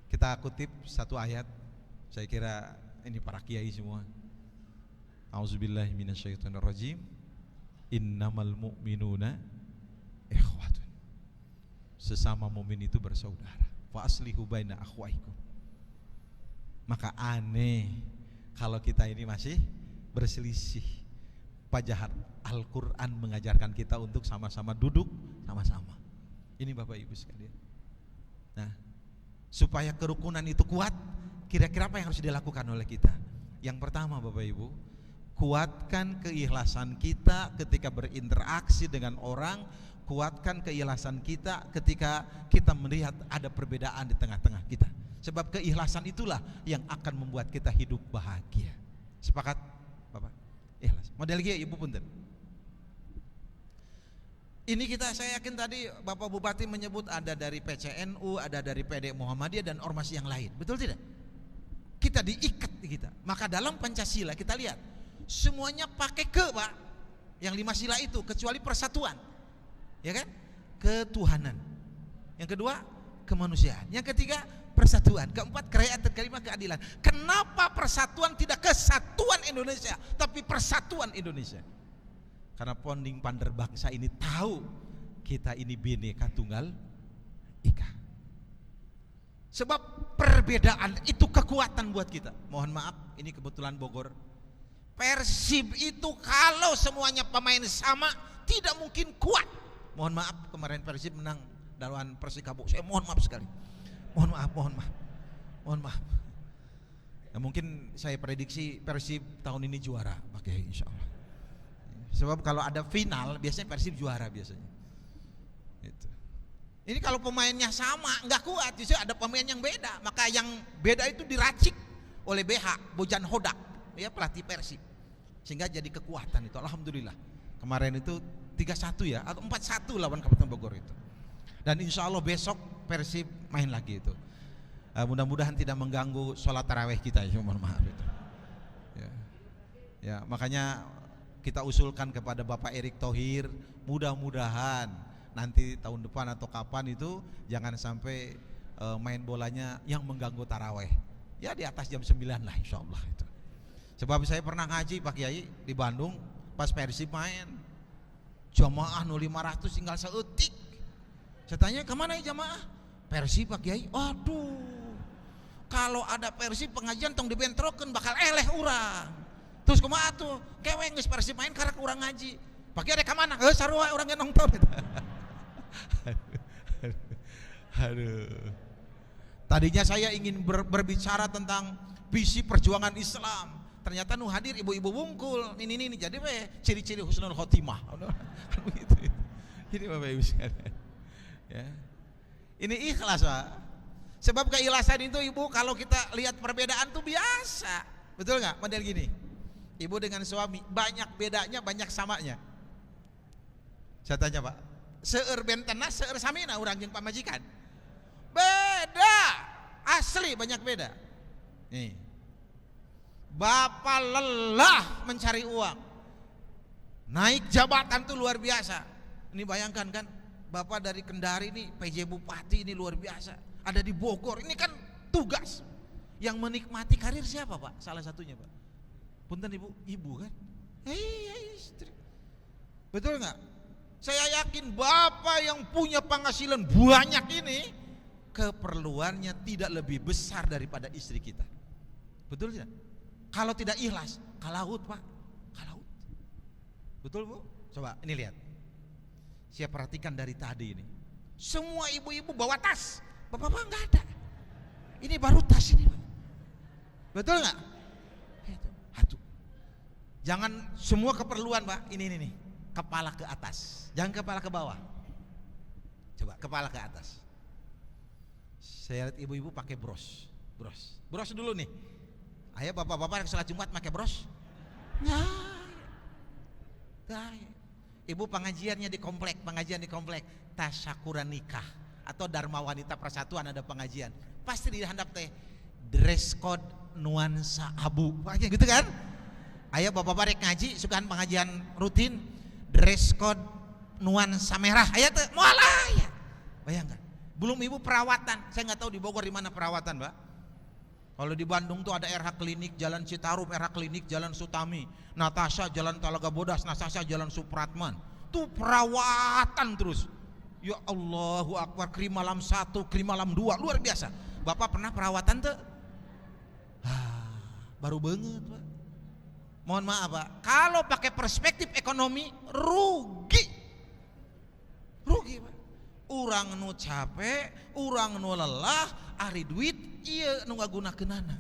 Kita kutip satu ayat, saya kira ini para kiai semua. Auzubillahi minasyaitonirrajim. Innamal mu'minuna ikhwatun. Sesama mukmin itu bersaudara. Fa aslihu baina akhwaikum. Maka aneh kalau kita ini masih berselisih. Padahal Al-Qur'an mengajarkan kita untuk sama-sama duduk sama-sama. Ini Bapak Ibu sekalian. Nah, supaya kerukunan itu kuat, kira-kira apa yang harus dilakukan oleh kita? Yang pertama Bapak Ibu, kuatkan keikhlasan kita ketika berinteraksi dengan orang, kuatkan keikhlasan kita ketika kita melihat ada perbedaan di tengah-tengah kita. Sebab keikhlasan itulah yang akan membuat kita hidup bahagia. Sepakat Bapak? Ikhlas. Model G Ibu punten. Ini saya yakin tadi Bapak Bupati menyebut ada dari PCNU, ada dari PD Muhammadiyah dan ormas yang lain. Betul tidak? Kita diikat kita. Maka dalam Pancasila kita lihat semuanya pakai Pak. Yang 5 sila itu kecuali persatuan. Ya kan? Ketuhanan. Yang kedua, kemanusiaan. Yang ketiga, persatuan. Keempat, kerakyatan. Kelima, keadilan. Kenapa persatuan tidak kesatuan Indonesia, tapi persatuan Indonesia? Karena ponding pander bangsa ini tahu kita ini Bhinneka Tunggal Ika. Sebab perbedaan itu kekuatan buat kita. Mohon maaf, ini kebetulan Bogor. Persib itu kalau semuanya pemain sama tidak mungkin kuat. Mohon maaf, kemarin Persib menang lawan Persikabo. Saya mohon maaf sekali. Mohon maaf. Ya, mungkin saya prediksi Persib tahun ini juara, pakai insya Allah. Sebab kalau ada final biasanya Persib juara biasanya. Itu. Ini kalau pemainnya sama nggak kuat, justru ada pemain yang beda. Maka yang beda itu diracik oleh BH Bojan Hodak, ya pelatih Persib. Sehingga jadi kekuatan itu. Alhamdulillah. Kemarin itu 3-1 ya atau 4-1 lawan Kabupaten Bogor itu. Dan insya Allah besok Persib main lagi itu. Mudah-mudahan tidak mengganggu sholat tarawih kita, ya, mohon maaf itu. Ya, makanya kita usulkan kepada Bapak Erick Thohir, mudah-mudahan nanti tahun depan atau kapan itu jangan sampai main bolanya yang mengganggu tarawih. Ya di atas jam 9 lah insya Allah itu. Sebab saya pernah ngaji Pak Kiai di Bandung pas Persib main, jamaah 500 tinggal seetik. Saya tanya kemana ya jamaah? Persib Pak Kiai. Aduh, kalau ada Persib pengajian tong dibentrokeun bakal eleh urang. Terus kumaha tuh? Keweng geus Persib main karek urang ngaji. Pak Kiai ada kemana? Sarua urang ge nonton. Aduh. Tadinya saya ingin berbicara tentang visi perjuangan Islam. Ternyata nu hadir ibu-ibu wungkul. Ini jadi ciri-ciri husnul khotimah. Kan begitu. Jadi Bapak Ibu sekalian. Ya. Ini ikhlas, Pak. Sebab keikhlasan itu Ibu kalau kita lihat perbedaan tuh biasa. Betul enggak? Model gini. Ibu dengan suami banyak bedanya, banyak samanya. Saya tanya, Pak. Seueur bentena, seueur samina urang jeung pamajikan. Beda. Asli banyak beda. Nih. Bapak lelah mencari uang, naik jabatan tuh luar biasa. Ini bayangkan kan, Bapak dari Kendari nih PJ Bupati ini luar biasa, ada di Bogor, ini kan tugas. Yang menikmati karir siapa Pak? Salah satunya Pak, punten ibu kan? Istri. Betul nggak? Saya yakin Bapak yang punya penghasilan banyak ini keperluannya tidak lebih besar daripada istri kita. Betul tidak? Kalau tidak ikhlas, kalaut Pak, kalaut. Betul Bu? Coba ini lihat. Saya perhatikan dari tadi ini. Semua ibu-ibu bawa tas, bapak-bapak nggak ada. Ini baru tas ini Pak. Betul nggak? Aduh. Jangan semua keperluan Pak. Ini nih, kepala ke atas, jangan kepala ke bawah. Coba kepala ke atas. Saya lihat ibu-ibu pakai bros dulu nih. Ayo bapak-bapak yang sholat Jumat pakai bros? Nggak. Ibu pengajian di komplek, tasyakuran nikah atau Dharma Wanita Persatuan ada pengajian. Pasti di handap teh dress code nuansa abu, pakai gitu kan? Ayo bapak-bapak rek ngaji, sukaan pengajian rutin, dress code nuansa merah. Ayo teh, mualah ya. Bayangkan. Belum ibu perawatan, saya nggak tahu di Bogor di mana perawatan, Mbak. Kalau di Bandung tuh ada RH Klinik Jalan Citarum, RH Klinik Jalan Sutami, Natasha Jalan Talaga Bodas, Natasha Jalan Supratman. Tuh perawatan terus. Ya Allahu Akbar, krim malam 1, krim malam 2, luar biasa. Bapak pernah perawatan tuh? Baru banget, Pak. Mohon maaf, Pak. Kalau pakai perspektif ekonomi rugi, Pak. Urang nu capek, urang nu lelah, ari duit iya nu ngagunakeunana.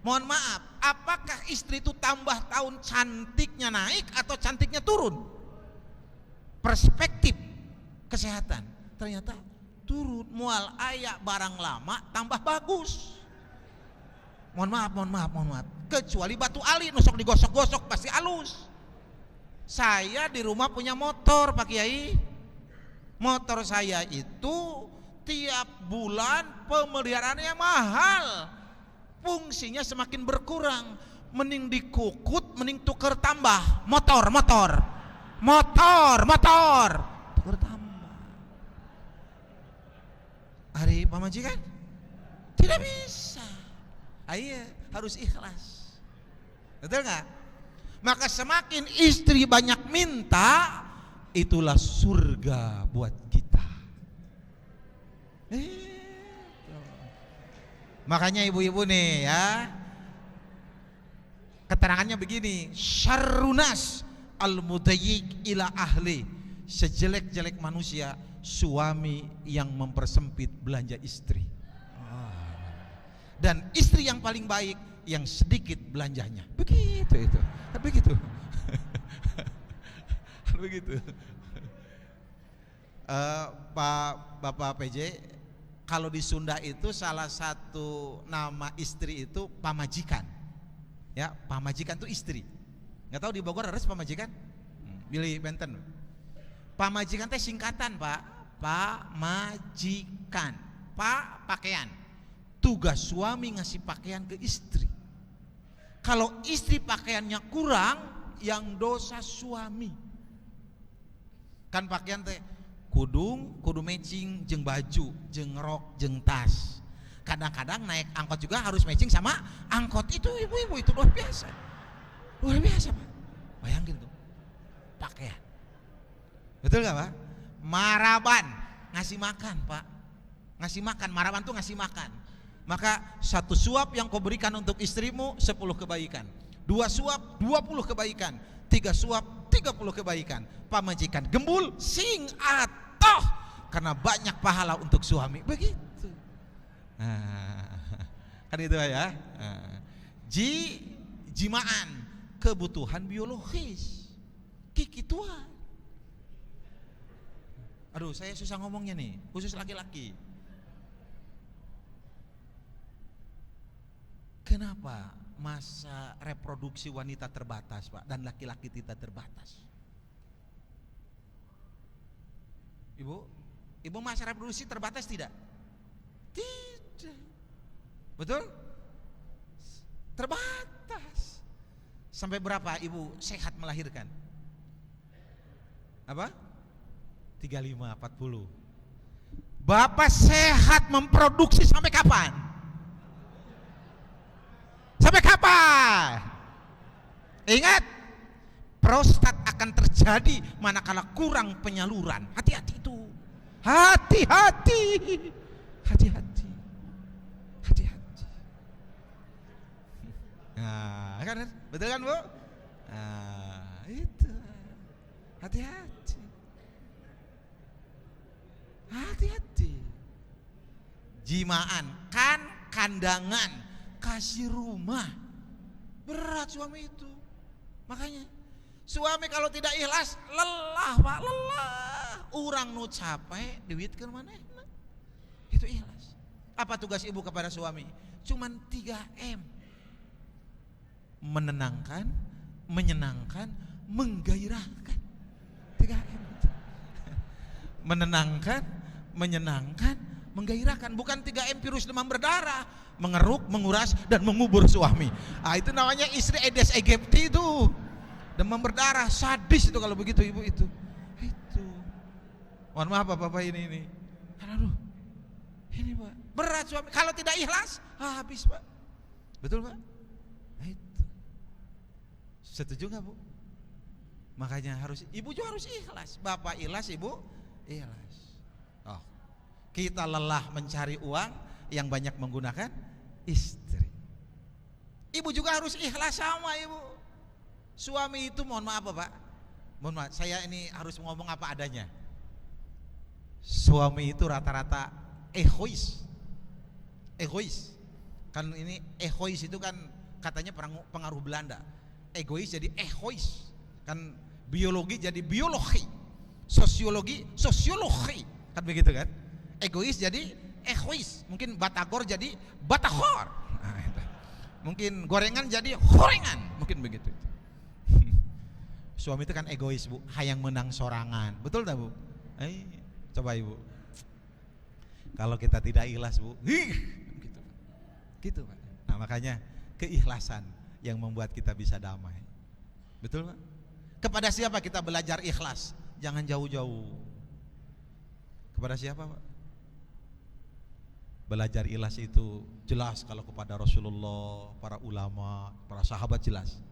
Mohon maaf, apakah istri itu tambah tahun cantiknya naik atau cantiknya turun? Perspektif kesehatan ternyata turun. Mual aya barang lama tambah bagus. Mohon maaf. Kecuali batu ali nusok digosok-gosok pasti halus. Saya di rumah punya motor Pak Kiai. Motor saya itu tiap bulan pemeliharaannya mahal, fungsinya semakin berkurang. Mending dikukut, mending tuker tambah motor tuker tambah. Hari pamajikan tidak bisa. Ayo harus ikhlas. Betul nggak? Maka semakin istri banyak minta, itulah surga buat kita. Makanya ibu-ibu nih ya, keterangannya begini, syarrunas al-mudayyiq ila ahli, sejelek-jelek manusia suami yang mempersempit belanja istri. Dan istri yang paling baik yang sedikit belanjanya. Begitu. Bapak PJ, kalau di Sunda itu salah satu nama istri itu pamajikan. Ya, pamajikan itu istri. Nggak tahu di Bogor harus pamajikan? Billy Benten. Pamajikan teh singkatan, Pak. Pamajikan. Pak pakaian. Tugas suami ngasih pakaian ke istri. Kalau istri pakaiannya kurang, yang dosa suami. Kan pakaian teh kudu matching jeung baju, jeung rok, jeung tas. kadang-kadang naik angkot juga harus matching sama angkot. Itu ibu-ibu itu luar biasa Pak. Bayangin tuh pakaian, betul gak Pak? Maraban ngasih makan Pak, ngasih makan. Maraban tuh ngasih makan. Maka 1 suap yang kau berikan untuk istrimu 10 kebaikan, 2 suap 20 kebaikan, 3 suap 30 kebaikan. Pamajikan gembul sing atoh karena banyak pahala untuk suami. Begitu. Kan itu ya. Jimaan kebutuhan biologis. Kikituan. Aduh, saya susah ngomongnya nih, khusus laki-laki. Kenapa masa reproduksi wanita terbatas, Pak, dan laki-laki tidak terbatas? Ibu masa reproduksi terbatas tidak? Tidak. Betul? Terbatas. Sampai berapa ibu sehat melahirkan? Apa? 35, 40. Bapak sehat memproduksi sampai kapan? Sampai kapan? Ingat, prostat akan terjadi manakala kurang penyaluran. Hati-hati itu. Hati-hati. Hati-hati. Hati-hati. Nah, kan betul kan, Bu? Nah, itu. Hati-hati. Hati-hati. Jimaan, kan kandangan, kasih rumah. Berat suami itu. Makanya suami kalau tidak ikhlas lelah, Pak, lelah. Urang nu capek duit ke mana? Itu ikhlas. Apa tugas ibu kepada suami? Cuman 3M. Menenangkan, menyenangkan, menggairahkan. 3M. Menenangkan, menyenangkan, menggairahkan. Bukan 3M virus demam berdarah, mengeruk, menguras, dan mengubur suami. Itu namanya istri Aedes aegypti itu. Demam berdarah, sadis itu kalau begitu ibu itu. Itu. Mohon maaf Bapak ini. Aduh. Ini Pak, berat suami. Kalau tidak ikhlas, habis Pak. Betul Pak? Itu. Setuju nggak Bu? Makanya ibu juga harus ikhlas. Bapak ikhlas, ibu ikhlas. Oh, kita lelah mencari uang, yang banyak menggunakan istri. Ibu juga harus ikhlas sama ibu. Suami itu mohon maaf Pak. Mohon maaf, saya ini harus ngomong apa adanya. Suami itu rata-rata egois. Egois. Kan ini egois itu kan katanya pengaruh Belanda. Egois jadi egois. Kan biologi jadi biologi. Sosiologi, sosiologi, kan begitu kan? Egois jadi egois, mungkin batagor jadi batagor, mungkin gorengan jadi gorengan, mungkin begitu. Suami itu kan egois Bu, hayang menang sorangan, betul tak Bu? Coba Ibu, kalau kita tidak ikhlas Bu, gitu Pak. Nah makanya keikhlasan yang membuat kita bisa damai, betul Pak? Kepada siapa kita belajar ikhlas? Jangan jauh-jauh. Kepada siapa Pak? Belajar ikhlas itu jelas kalau kepada Rasulullah, para ulama, para sahabat jelas.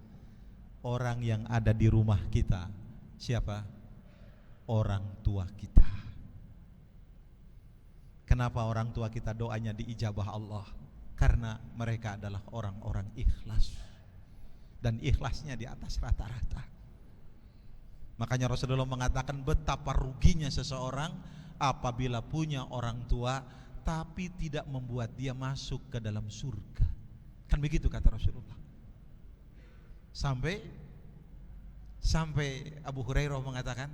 Orang yang ada di rumah kita siapa? Orang tua kita. Kenapa orang tua kita doanya diijabah Allah? Karena mereka adalah orang-orang ikhlas. Dan ikhlasnya di atas rata-rata. Makanya Rasulullah mengatakan betapa ruginya seseorang apabila punya orang tua tapi tidak membuat dia masuk ke dalam surga. Kan begitu kata Rasulullah. Sampai Abu Hurairah mengatakan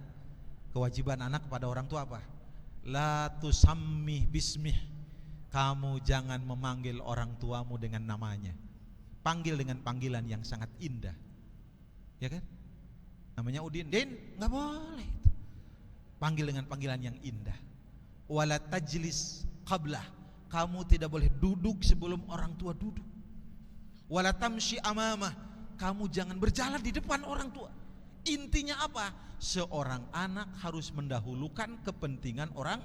kewajiban anak kepada orang tua apa? La tusammih bismih. Kamu jangan memanggil orang tuamu dengan namanya. Panggil dengan panggilan yang sangat indah. Ya kan? Namanya Udin, Din, nggak boleh. Panggil dengan panggilan yang indah. Wala tajlis qablah. Kamu tidak boleh duduk sebelum orang tua duduk. Wala tamshi amamah. Kamu jangan berjalan di depan orang tua. Intinya apa? Seorang anak harus mendahulukan kepentingan orang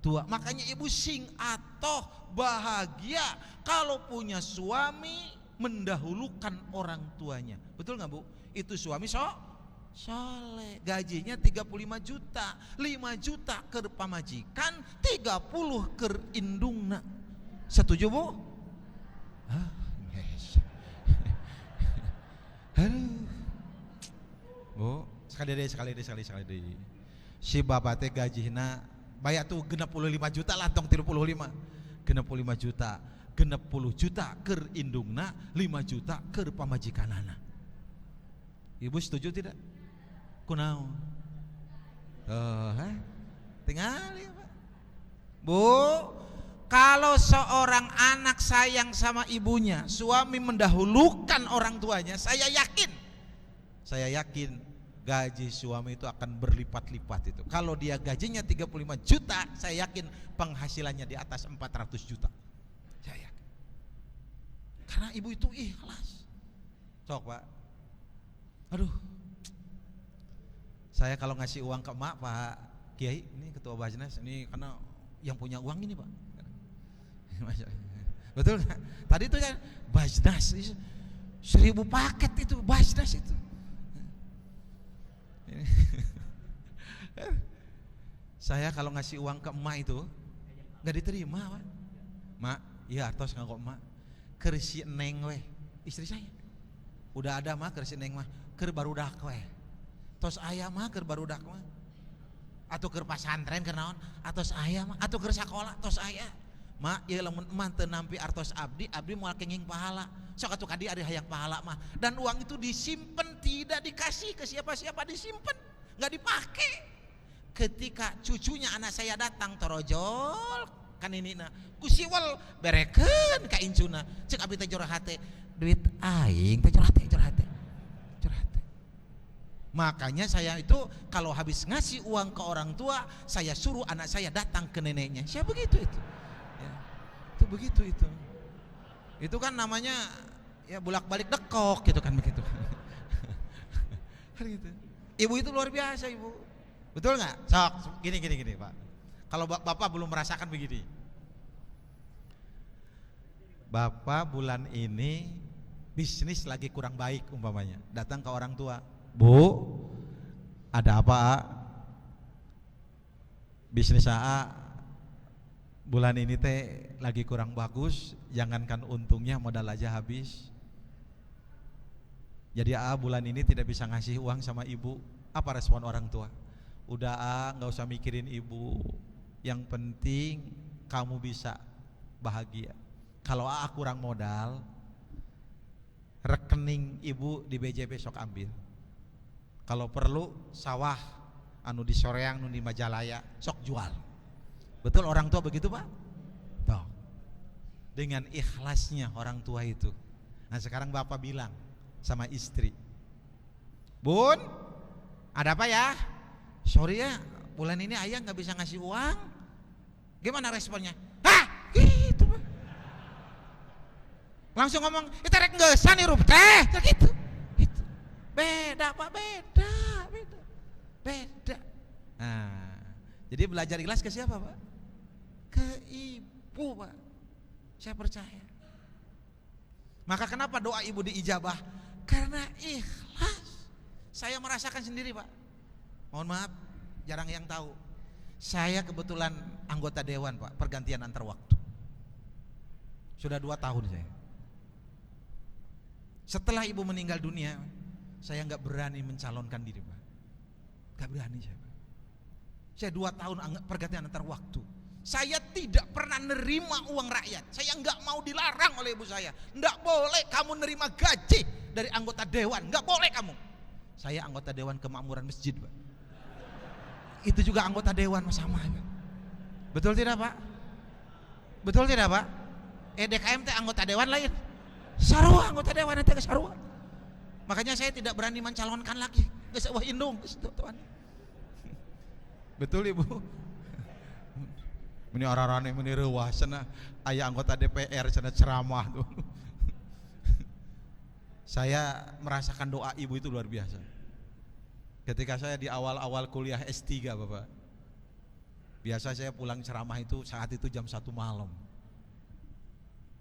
tua. Makanya ibu sing atau bahagia kalau punya suami mendahulukan orang tuanya. Betul nggak Bu? Itu suami soleh, gajinya 35 juta, 5 juta ke pamajikan, 30 ke indungna. Setuju Bu? Yes. Aduh. Bu, sekali deh. Si bapak teh gajina bayar tuh 65 juta lah, tong 35. 65 juta, 60 juta ke indungna, 5 juta ke pamajikanana. Ibu setuju tidak? Kunaon? Tinggal ya Pak. Bu, kalau seorang anak sayang sama ibunya, suami mendahulukan orang tuanya, saya yakin gaji suami itu akan berlipat-lipat itu. Kalau dia gajinya 35 juta, saya yakin penghasilannya di atas 400 juta. Saya yakin. Karena ibu itu ikhlas. Sok Pak. Aduh. Saya kalau ngasih uang ke emak, Pak Kiai, ini ketua Bajnas, ini karena yang punya uang ini Pak. Betul nggak? Tadi itu kan Bajnas 1000 paket itu Bajnas itu. Saya kalau ngasih uang ke emak itu nggak diterima Pak. Mak, iya artos nganggo emak. Keur si Neng weh, istri saya. Udah ada mah keur si Neng mah, keur barudak weh. Tos aya mah keur barudak mah. Atuh keur pasantren keur naon? Atos aya mah, atuh keur sakola tos aya. Mak, ieu lamun emah teu nampi artos abdi moal kenging pahala. Sok atuh kadi ari hayang pahala mah. Dan uang itu disimpan, tidak dikasih ke siapa-siapa, disimpan, enggak dipakai. Ketika cucunya anak saya datang torojol kan inina ku siwal berekeun ka incuna, ceuk abdi teh curhat teh duit aing teh curhat. Makanya saya itu kalau habis ngasih uang ke orang tua, saya suruh anak saya datang ke neneknya. Siapa begitu itu? Ya, itu begitu itu. Itu kan namanya ya bolak-balik dekok gitu kan begitu. Gitu. Ibu itu luar biasa ibu. Betul nggak? Sok gini Pak. Kalau bapak belum merasakan begini. Bapak bulan ini bisnis lagi kurang baik umpamanya. Datang ke orang tua. Bu, ada apa? Bisnis AA bulan ini teh lagi kurang bagus, jangankan untungnya modal aja habis. Jadi AA bulan ini tidak bisa ngasih uang sama ibu. Apa respon orang tua? Udah AA nggak usah mikirin ibu. Yang penting kamu bisa bahagia. Kalau AA kurang modal, rekening ibu di BJB sok ambil. Kalau perlu sawah anu di Soreang, anu di Majalaya sok jual. Betul orang tua begitu Pak? Tuh. Dengan ikhlasnya orang tua itu. Nah sekarang Bapak bilang sama istri, Bun, ada apa ya? Sorry ya, bulan ini ayah nggak bisa ngasih uang. Gimana responnya? Hah, gitu Pak. Langsung ngomong, itu rek ngeusan nih rup teh, gitu. Beda Pak, beda. Nah, jadi belajar ikhlas ke siapa Pak? Ke ibu Pak. Saya percaya. Maka kenapa doa ibu diijabah? Karena ikhlas. Saya merasakan sendiri Pak. Mohon maaf, jarang yang tahu. Saya kebetulan anggota dewan Pak, pergantian antar waktu. Sudah 2 tahun saya. Setelah ibu meninggal dunia, saya nggak berani mencalonkan diri Pak. Nggak berani saya Pak. Saya 2 tahun pergantian antar waktu. Saya tidak pernah nerima uang rakyat. Saya nggak mau dilarang oleh ibu saya. Nggak boleh kamu nerima gaji dari anggota dewan. Nggak boleh kamu. Saya anggota dewan kemakmuran masjid Pak. Itu juga anggota dewan sama Pak. Betul tidak Pak? Betul tidak Pak? DKM teh anggota dewan lain. Sarua anggota dewan teh sarua. Makanya saya tidak berani mencalonkan lagi. Geus eueuh indung geus tuan. Betul Ibu? Meni ararane meni reuah cenah aya anggota DPR cenah ceramah tuh. Saya merasakan doa ibu itu luar biasa. Ketika saya di awal-awal kuliah S3 Bapak. Biasa saya pulang ceramah itu saat itu jam 1 malam.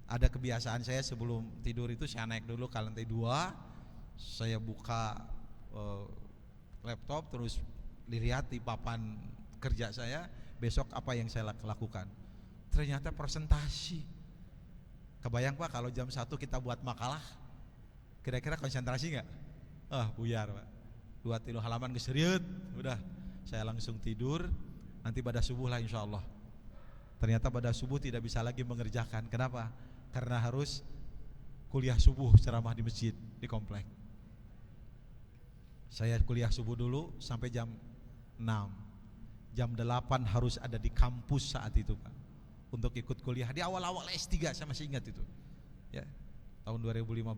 Ada kebiasaan saya sebelum tidur itu saya naik dulu ke lantai 2, saya buka laptop, terus dilihat di papan kerja saya besok apa yang saya lakukan. Ternyata presentasi. Kebayang Pak kalau jam 1 kita buat makalah, kira-kira konsentrasi nggak? Buyar Pak. 2-3 halaman keseriut, udah saya langsung tidur. Nanti pada subuh lah insya Allah. Ternyata pada subuh tidak bisa lagi mengerjakan. Kenapa? Karena harus kuliah subuh ceramah di masjid di komplek. Saya kuliah subuh dulu sampai jam 6. Jam 8 harus ada di kampus saat itu Pak, untuk ikut kuliah di awal-awal S3, saya masih ingat itu ya, tahun 2015.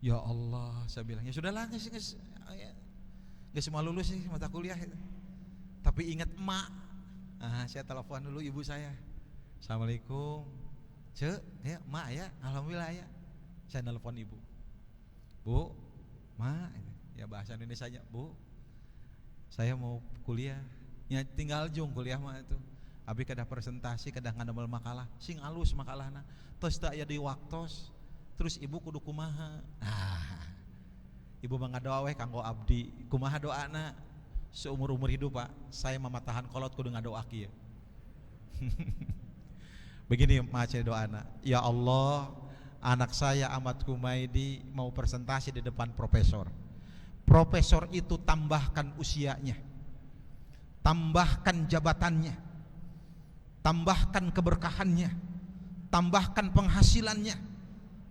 Ya Allah, saya bilang ya sudahlah, nggak semua lulus sih mata kuliah itu. Tapi ingat emak, saya telepon dulu ibu saya. Assalamualaikum, Cek, ya emak ya, alhamdulillah ya. Saya telepon ibu, Bu, Ma, ya bahasa Indonesianya, Bu, saya mau kuliah, ya tinggal jung kuliah mah itu. Abi kada presentasi, kada ngadamel makalah, sing alus makalahna, tos tak aya di waktos, terus ibu kudu kumaha. Ibu mangadoa weh kanggo abdi, kumaha doana seumur-umur hidup Pak, saya mamatahan kolot kudu ngadoa kieu. Begini maca doana, ya Allah, anak saya Ahmad Kumaidi mau presentasi di depan profesor. Profesor itu tambahkan usianya, tambahkan jabatannya, tambahkan keberkahannya, tambahkan penghasilannya,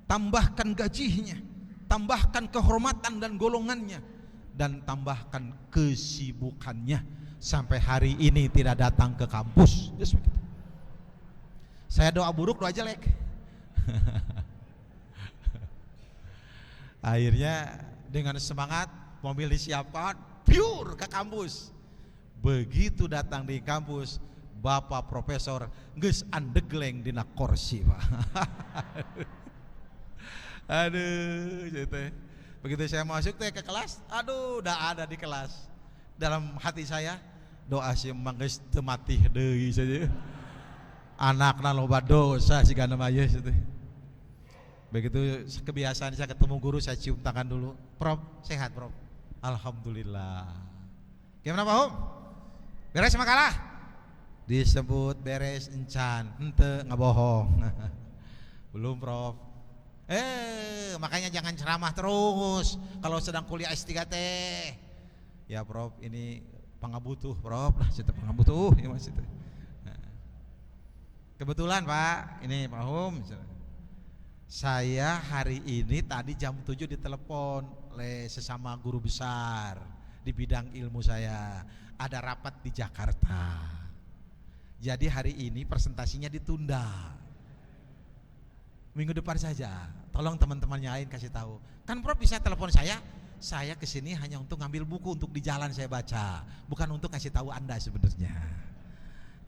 tambahkan gajinya, tambahkan kehormatan dan golongannya, dan tambahkan kesibukannya sampai hari ini tidak datang ke kampus. Saya doa buruk, doa jelek. Akhirnya dengan semangat mobil disiapkan, pure ke kampus. Begitu datang di kampus, Bapak Profesor geus andegleng dina kursi Pak. Aduh, gitu. Begitu saya masuk ke kelas, aduh, udah ada di kelas. Dalam hati saya, doa si emang geus teu mati deui saja. Anakna loba dosa sigana mah ieu teh. Begitu kebiasaan saya ketemu guru, saya cium tangan dulu. Prof, sehat Prof? Alhamdulillah. Gimana Pak Hum? Beres makalah? Disebut beres encan, henteu ngabohong. Belum Prof. Makanya jangan ceramah terus kalau sedang kuliah S3 teh. Ya Prof, ini pangabutuh Prof, lah cerita pangabutuh ya Mas itu. Kebetulan Pak, ini Pak Hum, saya hari ini tadi jam 7 ditelepon oleh sesama guru besar di bidang ilmu saya, ada rapat di Jakarta. Jadi hari ini presentasinya ditunda, minggu depan saja. Tolong teman-temannya lain kasih tahu. Kan Prof bisa telepon saya kesini hanya untuk ngambil buku untuk di jalan saya baca, bukan untuk kasih tahu Anda sebenarnya.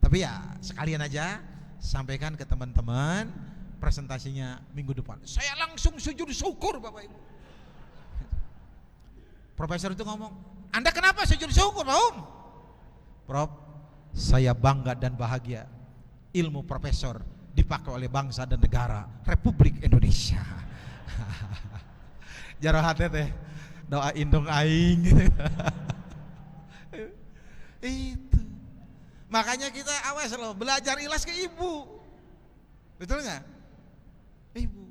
Tapi ya sekalian aja sampaikan ke teman-teman, presentasinya minggu depan. Saya langsung sujud syukur Bapak Ibu. Profesor itu ngomong, Anda kenapa sujud syukur Pak Hum? Prof, saya bangga dan bahagia ilmu profesor dipakai oleh bangsa dan negara Republik Indonesia. Jarohatnya teh doa indung aing. Itu makanya kita awas loh, belajar ikhlas ke ibu, betul nggak? Ibu,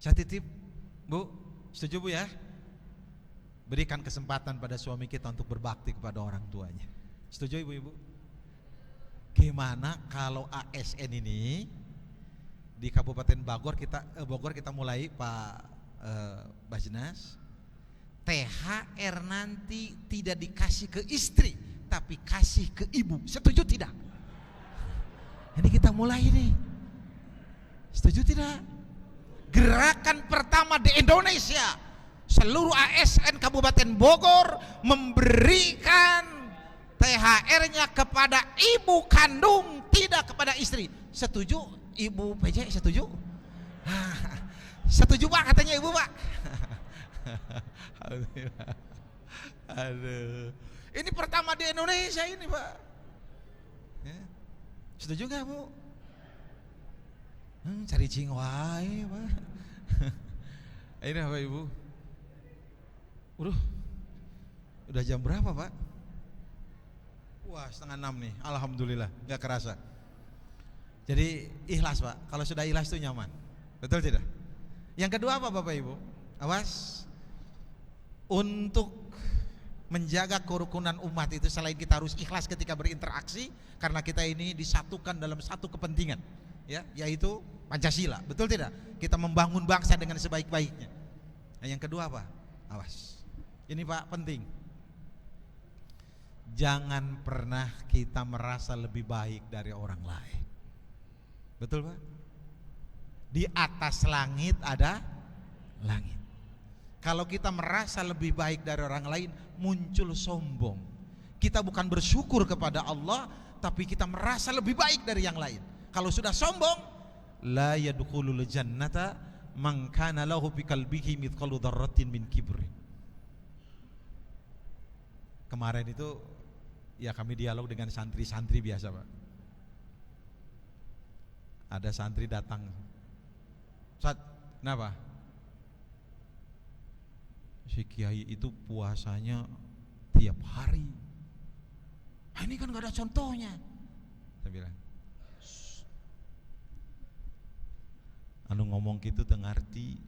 saya titip Bu, setuju Bu ya? Berikan kesempatan pada suami kita untuk berbakti kepada orang tuanya. Setuju ibu-ibu? Gimana kalau ASN ini di Kabupaten Bogor kita mulai Pak Bajnas, THR nanti tidak dikasih ke istri tapi kasih ke ibu, setuju tidak? Ini kita mulai nih, setuju tidak? Gerakan pertama di Indonesia, seluruh ASN Kabupaten Bogor memberikan THR-nya kepada ibu kandung, tidak kepada istri. Setuju Ibu PJ? Setuju? Setuju Pak katanya Ibu Pak. Aduh, Ini pertama di Indonesia ini, Pak. Ya. Setuju nggak, Bu? Cari cingwai, Pak. Ini apa, Ibu? Udah jam berapa, Pak? Wah, 5:30 nih. Alhamdulillah, nggak kerasa. Jadi ikhlas, Pak. Kalau sudah ikhlas itu nyaman. Betul tidak? Yang kedua apa, Bapak Ibu? Awas. Untuk menjaga kerukunan umat itu selain kita harus ikhlas ketika berinteraksi, karena kita ini disatukan dalam satu kepentingan, ya, yaitu Pancasila. Betul tidak? Kita membangun bangsa dengan sebaik-baiknya. Nah, yang kedua apa? Awas. Ini, Pak, penting. Jangan pernah kita merasa lebih baik dari orang lain. Betul, Pak? Di atas langit ada langit. Kalau kita merasa lebih baik dari orang lain, muncul sombong. Kita bukan bersyukur kepada Allah, tapi kita merasa lebih baik dari yang lain. Kalau sudah sombong, la yadkhulul jannata man kana lahu fi qalbihi mithqalu dzarratin min kibrin. Kemarin itu ya kami dialog dengan santri-santri biasa, Pak. Ada santri datang. Ustaz, kenapa? Si kiai itu puasanya tiap hari. Nah, ini kan gak ada contohnya. Saya bilang, anu ngomong gitu tengarti.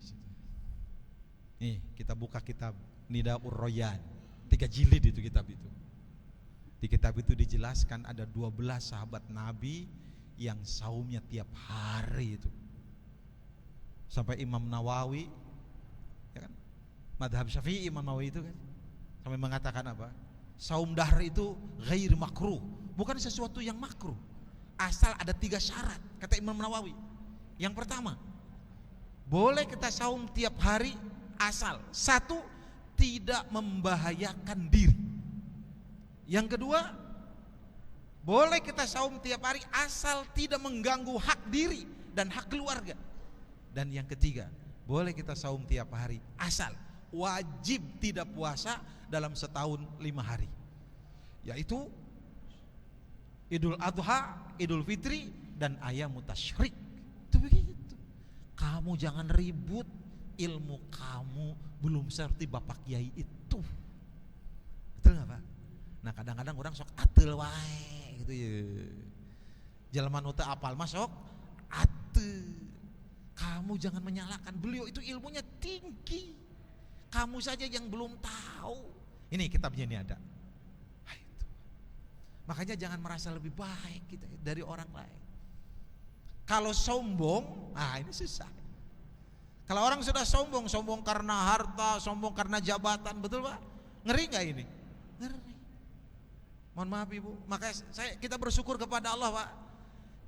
Nih, kita buka kitab Nidaur Royan, 3 jilid itu kitab itu. Di kitab itu dijelaskan ada 12 sahabat Nabi yang saumnya tiap hari itu. Sampai Imam Nawawi, ya kan? Madhab Syafi'i Imam Nawawi itu kan sampai mengatakan apa? Saum dahr itu ghair makruh, bukan sesuatu yang makruh, asal ada 3 syarat, kata Imam Nawawi. Yang pertama, boleh kita saum tiap hari asal 1, tidak membahayakan diri. Yang kedua, boleh kita saum tiap hari asal tidak mengganggu hak diri dan hak keluarga. Dan yang ketiga, boleh kita saum tiap hari asal wajib tidak puasa dalam setahun 5 hari, yaitu Idul Adha, Idul Fitri, dan Ayyamut Tasyrik. Itu begitu. Kamu jangan ribut, ilmu kamu belum seperti Bapak Kiai itu. Betul nggak, Pak? Nah, kadang-kadang orang sok atel wae gitu ya. Jelema nu teu apal mah sok atel. Kamu jangan menyalahkan beliau, itu ilmunya tinggi. Kamu saja yang belum tahu. Ini kitabnya ini ada. Nah, itu. Makanya jangan merasa lebih baik kita dari orang lain. Kalau sombong, ini susah. Kalau orang sudah sombong, sombong karena harta, sombong karena jabatan, betul, Pak? Ngeri nggak ini? Ngeri. Mohon maaf, Ibu. Maka kita bersyukur kepada Allah, Pak.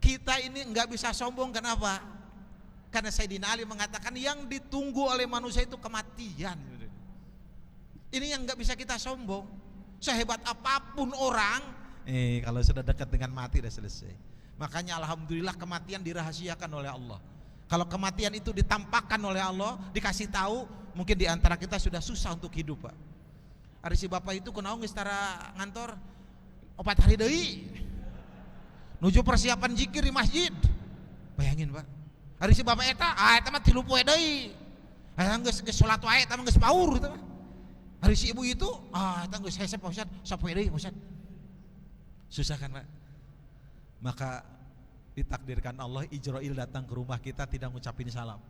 Kita ini nggak bisa sombong, kenapa? Karena Sayyidina Ali mengatakan yang ditunggu oleh manusia itu kematian. Ini yang nggak bisa kita sombong. Sehebat apapun orang, kalau sudah dekat dengan mati sudah selesai. Makanya alhamdulillah kematian dirahasiakan oleh Allah. Kalau kematian itu ditampakkan oleh Allah, dikasih tahu, mungkin diantara kita sudah susah untuk hidup, Pak. Hari si bapak itu kunaon geus tara ngantor 4 hari deui. Nuju persiapan zikir di masjid. Bayangin, Pak. Hari si bapak eta, eta mah 3 poe deui. Geus salat wae eta mah geus paur eta mah. Hari si ibu itu, eta geus hese Pak Ustad, sapoe deui Pak Ustad. Susah kan, Pak? Maka ditakdirkan Allah Ijrail datang ke rumah kita tidak ngucapin salam.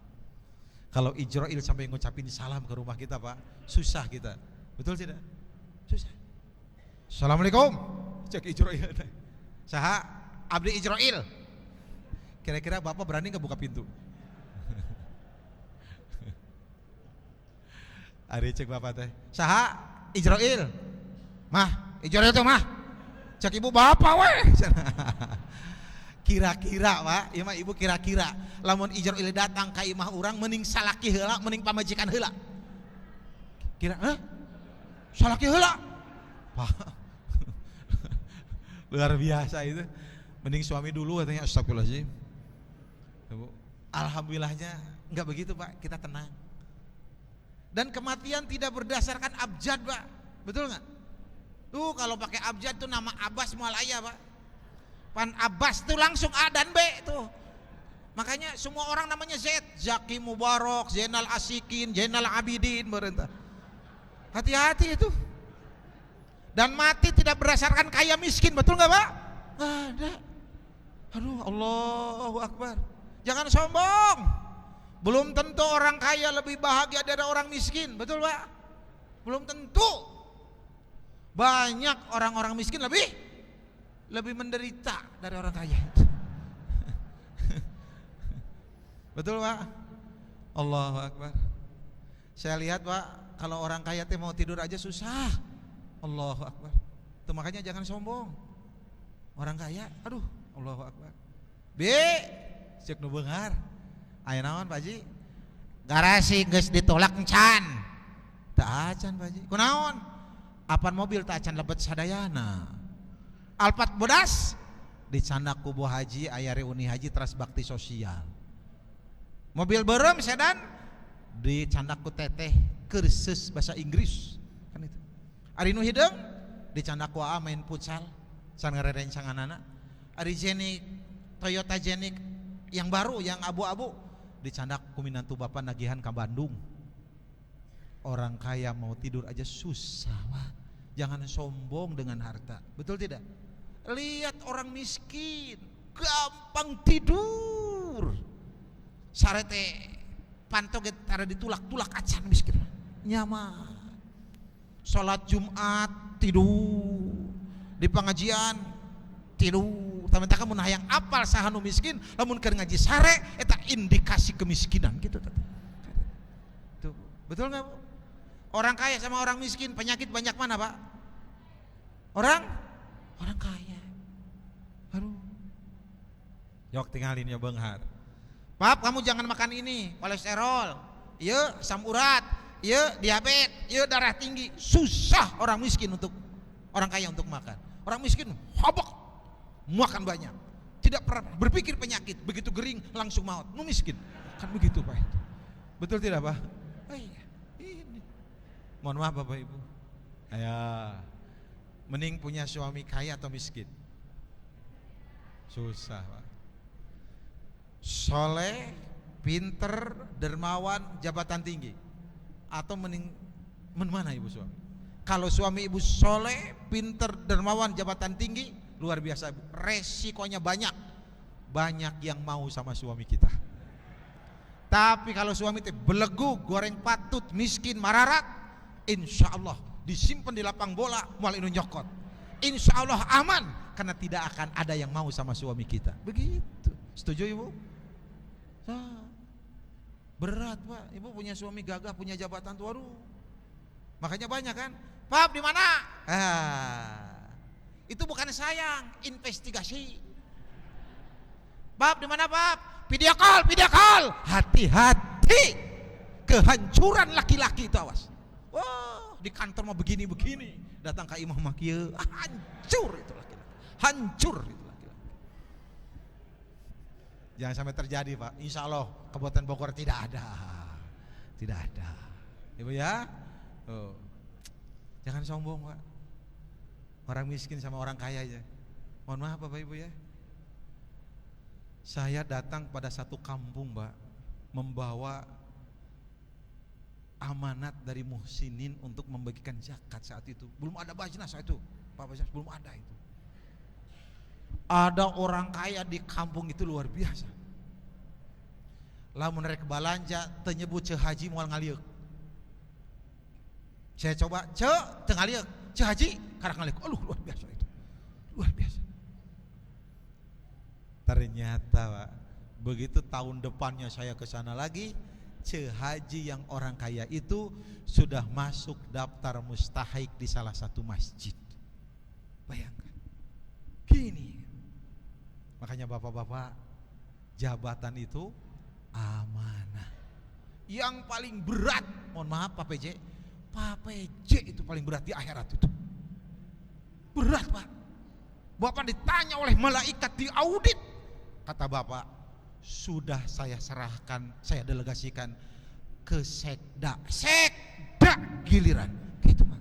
Kalau Ijrail sampai ngucapin salam ke rumah kita, Pak, susah kita. Betul tidak? Susah. Assalamualaikum. Cek Ijrail. Saha abdi Ijrail. Kira-kira Bapak berani nggak buka pintu? Ari cek Bapak teh. Saha Ijrail. Mah, Ijrail teh mah. Cek ibu Bapak weh. Kira-kira, Pak, ieu mah ibu kira-kira lamun Ijrail datang ka imah urang mending salaki heula, mending pamajikan heula. Kira, salaki heula. Luar biasa itu. Mending suami dulu katanya, astagfirullahaladzim. Alhamdulillahnya enggak begitu, Pak, kita tenang. Dan kematian tidak berdasarkan abjad, Pak. Betul enggak? Tuh kalau pakai abjad tuh nama Abbas mual aya, Pak. Pan Abbas tuh langsung A dan B tuh. Makanya semua orang namanya Z, Zaki Mubarak, Zainal Asikin, Zainal Abidin berentah. Hati-hati itu. Dan mati tidak berdasarkan kaya miskin, betul nggak Pak? Nggak ada. Aduh, Allahu Akbar. Jangan sombong. Belum tentu orang kaya lebih bahagia dari orang miskin, betul Pak? Belum tentu. Banyak orang-orang miskin lebih menderita dari orang kaya. Betul Pak? Allahu Akbar. Saya lihat Pak, kalau orang kaya teh mau tidur aja susah. Allahu Akbar. Itu makanya jangan sombong. Orang kaya, aduh, Allahu Akbar. B, cek nu beungar. Aya naon Pak Haji? Garasi geus ditolak encan. Teu acan Pak Haji. Kunaon? Apan mobil teu acan lebet sadayana. Alpat bodas dicandak ku Bu Haji aya reuni haji Trans Bakti Sosial. Mobil berem sedan dicandak ku teteh kursus bahasa Inggris kan itu. Ari nu hideung dicandak ku main futsal can ngarerencanganana. Ari Jenik Toyota Jenik yang baru yang abu-abu dicandak ku minantu bapa nagihan ka Bandung. Orang kaya mau tidur aja susah Pak. Jangan sombong dengan harta. Betul tidak? Lihat orang miskin gampang tidur. Sarete pantoget tara ditulak-tulak acan miskin. Nyaman. Salat Jumat tidur. Di pengajian tidur. Tamentaka mun hayang apal saha nu miskin, lamun keur ngaji sare eta indikasi kemiskinan gitu. Tuh, betul enggak, Bu? Orang kaya sama orang miskin penyakit banyak mana, Pak? Orang kaya. Aduh. Yok tinggalin ya Beunghar. Maaf, kamu jangan makan ini, kolesterol. Ieu asam urat, ieu diabetes, ieu darah tinggi. Susah orang miskin untuk orang kaya untuk makan. Orang miskin habak makan banyak. Tidak pernah berpikir penyakit, begitu gering langsung maut. Nu miskin. Kan begitu, Pak. Betul tidak, Pak? Oh iya. Ini. Mohon maaf Bapak Ibu. Ayah. Mending punya suami kaya atau miskin? Susah Pak. Soleh, pinter, dermawan, jabatan tinggi. Atau mending mana ibu suami? Kalau suami ibu soleh, pinter, dermawan, jabatan tinggi, luar biasa ibu. Resikonya banyak. Banyak yang mau sama suami kita. Tapi kalau suami itu belegu, goreng patut, miskin, mararat, insya Allah disimpan di lapang bola mual inu nyokot. Insya Allah aman karena tidak akan ada yang mau sama suami kita. Begitu. Setuju Ibu? Nah, berat Pak. Ibu punya suami gagah, punya jabatan tuh, aduh. Makanya banyak kan? Pap di mana? Itu bukan sayang, investigasi. Pap di mana Pap? Video call. Hati-hati. Kehancuran laki-laki itu awas. Wah, di kantor mah begini. Datang ke imam mah kieu, hancur itu laki-laki. Hancur itu laki-laki. Jangan sampai terjadi, Pak. Insya Allah Kabupaten Bogor tidak ada. Tidak ada. Ibu ya. Oh. Jangan sombong, Pak. Orang miskin sama orang kaya aja. Mohon maaf Bapak Ibu ya. Saya datang pada satu kampung, Pak, membawa amanat dari muhsinin untuk membagikan zakat saat itu. Belum ada bajnas saat itu, Pak Bajnas, belum ada itu. Ada orang kaya di kampung itu luar biasa. Lamun rek balanja teu nyebut Ceu Haji moal ngaliuk. Saya coba, teu ngaliuk. Ceu Haji karek ngaliuk. Aduh, luar biasa itu. Luar biasa. Ternyata Pak, begitu tahun depannya saya ke sana lagi, Ceu Haji yang orang kaya itu sudah masuk daftar mustahik di salah satu masjid. Bayangkan. Gini. Makanya bapak-bapak, jabatan itu amanah. Yang paling berat, mohon maaf Pak PJ, Pak PJ itu paling berat di akhirat itu. Berat Pak. Bapak ditanya oleh malaikat di audit. Kata Bapak, sudah saya serahkan, saya delegasikan ke sekda giliran. Gitu Pak.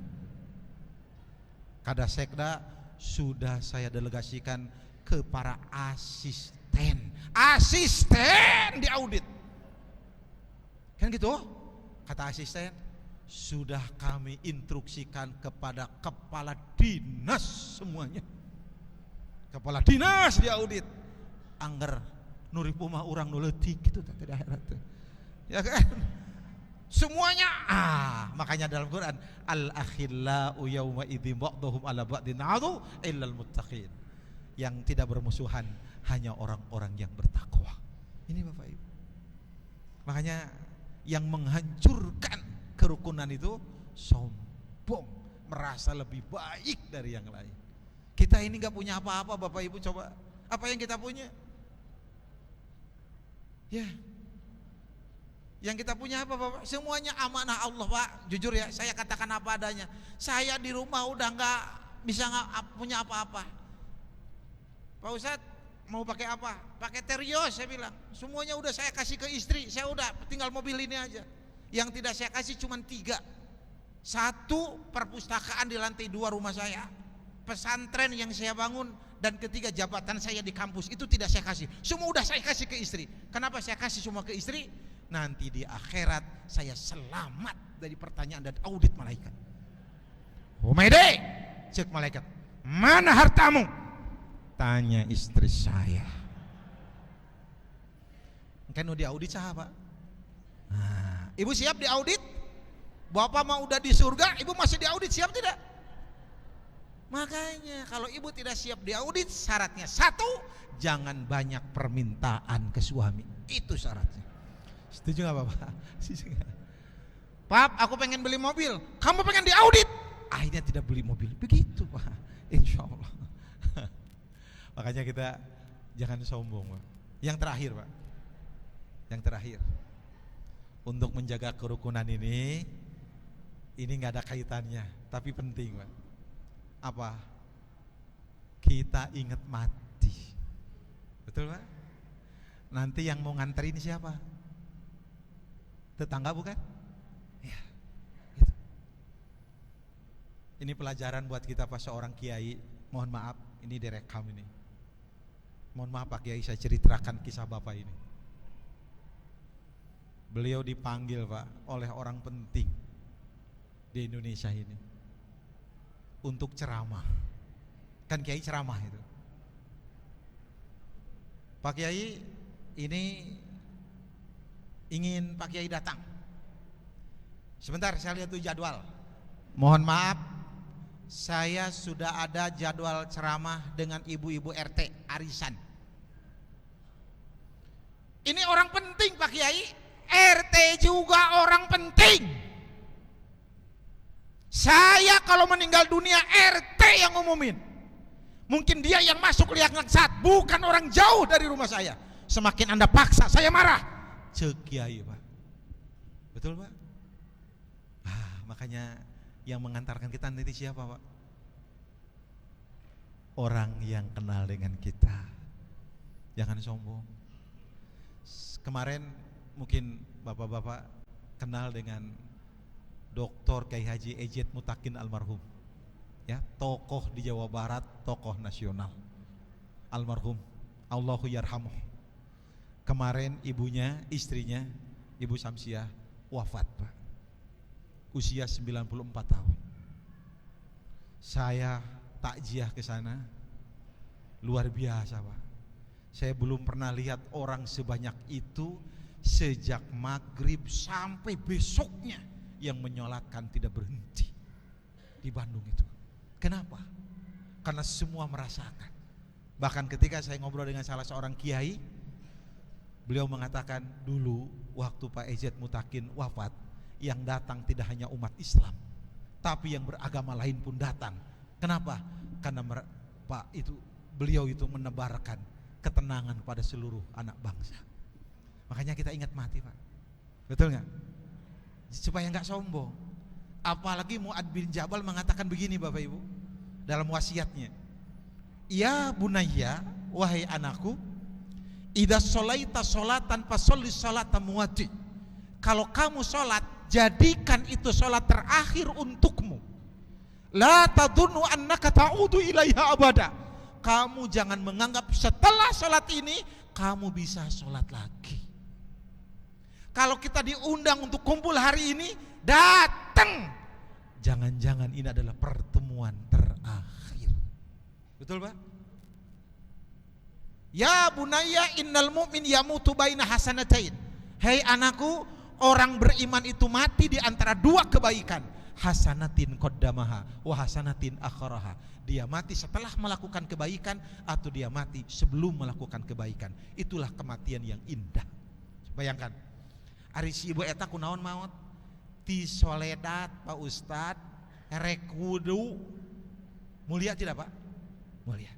Kadasekda sudah saya delegasikan ke para asisten di audit. Kan gitu? Kata asisten, sudah kami instruksikan kepada kepala dinas semuanya. Kepala dinas di audit. Angger nuripumah orang nuletik gitu tadi akhirat. Ya kan? Semuanya makanya dalam Quran al-akhillau yauma idzin ba'dhum ala ba'din adu illal muttaqin. Yang tidak bermusuhan hanya orang-orang yang bertakwa. Ini Bapak Ibu. Makanya yang menghancurkan kerukunan itu sombong, merasa lebih baik dari yang lain. Kita ini gak punya apa-apa Bapak Ibu, coba apa yang kita punya? Ya, yang kita punya apa Bapak? Semuanya amanah Allah Pak. Jujur ya, saya katakan apa adanya. Saya di rumah udah gak bisa punya apa-apa. Pak Ustadz mau pakai apa? Pakai Terios saya bilang. Semuanya udah saya kasih ke istri. Saya udah tinggal mobil ini aja. Yang tidak saya kasih cuma 3. 1 perpustakaan di lantai 2 rumah saya, pesantren yang saya bangun, dan ketiga jabatan saya di kampus. Itu tidak saya kasih. Semua udah saya kasih ke istri. Kenapa saya kasih semua ke istri? Nanti di akhirat saya selamat dari pertanyaan dan audit malaikat. Humaide, cek malaikat, mana hartamu? Tanya istri saya. Kan udah diaudit sahabat. Nah, ibu siap diaudit? Bapak mau udah di surga, ibu masih diaudit, siap tidak? Makanya kalau ibu tidak siap diaudit, syaratnya 1, jangan banyak permintaan ke suami. Itu syaratnya. Setuju gak Bapak? Setuju gak? Pap, aku pengen beli mobil. Kamu pengen diaudit? Akhirnya tidak beli mobil. Begitu Pak, insya Allah. Makanya kita jangan sombong Pak. Yang terakhir Pak, yang terakhir, untuk menjaga kerukunan ini gak ada kaitannya, tapi penting Pak. Apa? Kita ingat mati. Betul Pak? Nanti yang mau nganterin siapa? Tetangga bukan? Ya, gitu. Ini pelajaran buat kita Pak, seorang kiai. Mohon maaf, ini direkam ini. Mohon maaf Pak Kiai, saya ceritakan kisah Bapak ini. Beliau dipanggil Pak oleh orang penting di Indonesia ini untuk ceramah. Kan Kiai ceramah itu. Pak Kiai ini ingin Pak Kiai datang. Sebentar saya lihat tuh jadwal. Mohon maaf, saya sudah ada jadwal ceramah dengan ibu-ibu RT arisan. Ini orang penting Pak Kiai, RT juga orang penting. Saya kalau meninggal dunia RT yang umumin. Mungkin dia yang masuk liang langsat, bukan orang jauh dari rumah saya. Semakin Anda paksa, saya marah. Cek Kiai Pak. Betul Pak? Makanya yang mengantarkan kita nanti siapa Pak? Orang yang kenal dengan kita. Jangan sombong. Kemarin mungkin bapak-bapak kenal dengan Dr. Kiai Haji Ejed Mutakin almarhum. Ya, tokoh di Jawa Barat, tokoh nasional. Almarhum, Allahu yarhamuh. Kemarin ibunya, istrinya, Ibu Samsiah wafat Pak. Usia 94 tahun. Saya takziah ke sana. Luar biasa Pak. Saya belum pernah lihat orang sebanyak itu sejak maghrib sampai besoknya yang menyolatkan tidak berhenti di Bandung itu. Kenapa? Karena semua merasakan. Bahkan ketika saya ngobrol dengan salah seorang kiai, beliau mengatakan dulu waktu Pak Ejed Mutakin wafat, yang datang tidak hanya umat Islam, tapi yang beragama lain pun datang. Kenapa? Karena beliau itu menebarkan ketenangan pada seluruh anak bangsa. Makanya kita ingat mati Pak. Betul nggak? Supaya nggak sombong. Apalagi Mu'ad bin Jabal mengatakan begini Bapak Ibu dalam wasiatnya. Ya bunayya, wahai anakku, idza sholaita sholatan fasolli sholatan muwati. Kalau kamu sholat, jadikan itu sholat terakhir untukmu. La tadunnu annaka ta'udu ilaiha abada. Kamu jangan menganggap setelah sholat ini kamu bisa sholat lagi. Kalau kita diundang untuk kumpul hari ini, datang. Jangan-jangan ini adalah pertemuan terakhir. Betul Pak? Ya bunayya innal mu'min yamutu baina hasanatain. Hei anakku, orang beriman itu mati di antara dua kebaikan. Hasanatin qaddamaha wa hasanatin akharaha. Dia mati setelah melakukan kebaikan atau dia mati sebelum melakukan kebaikan. Itulah kematian yang indah. Bayangkan, ari si ibu eta kunaon maut? Ti soledat Pak Ustad, rek wudu. Mulia tidak Pak? Mulia.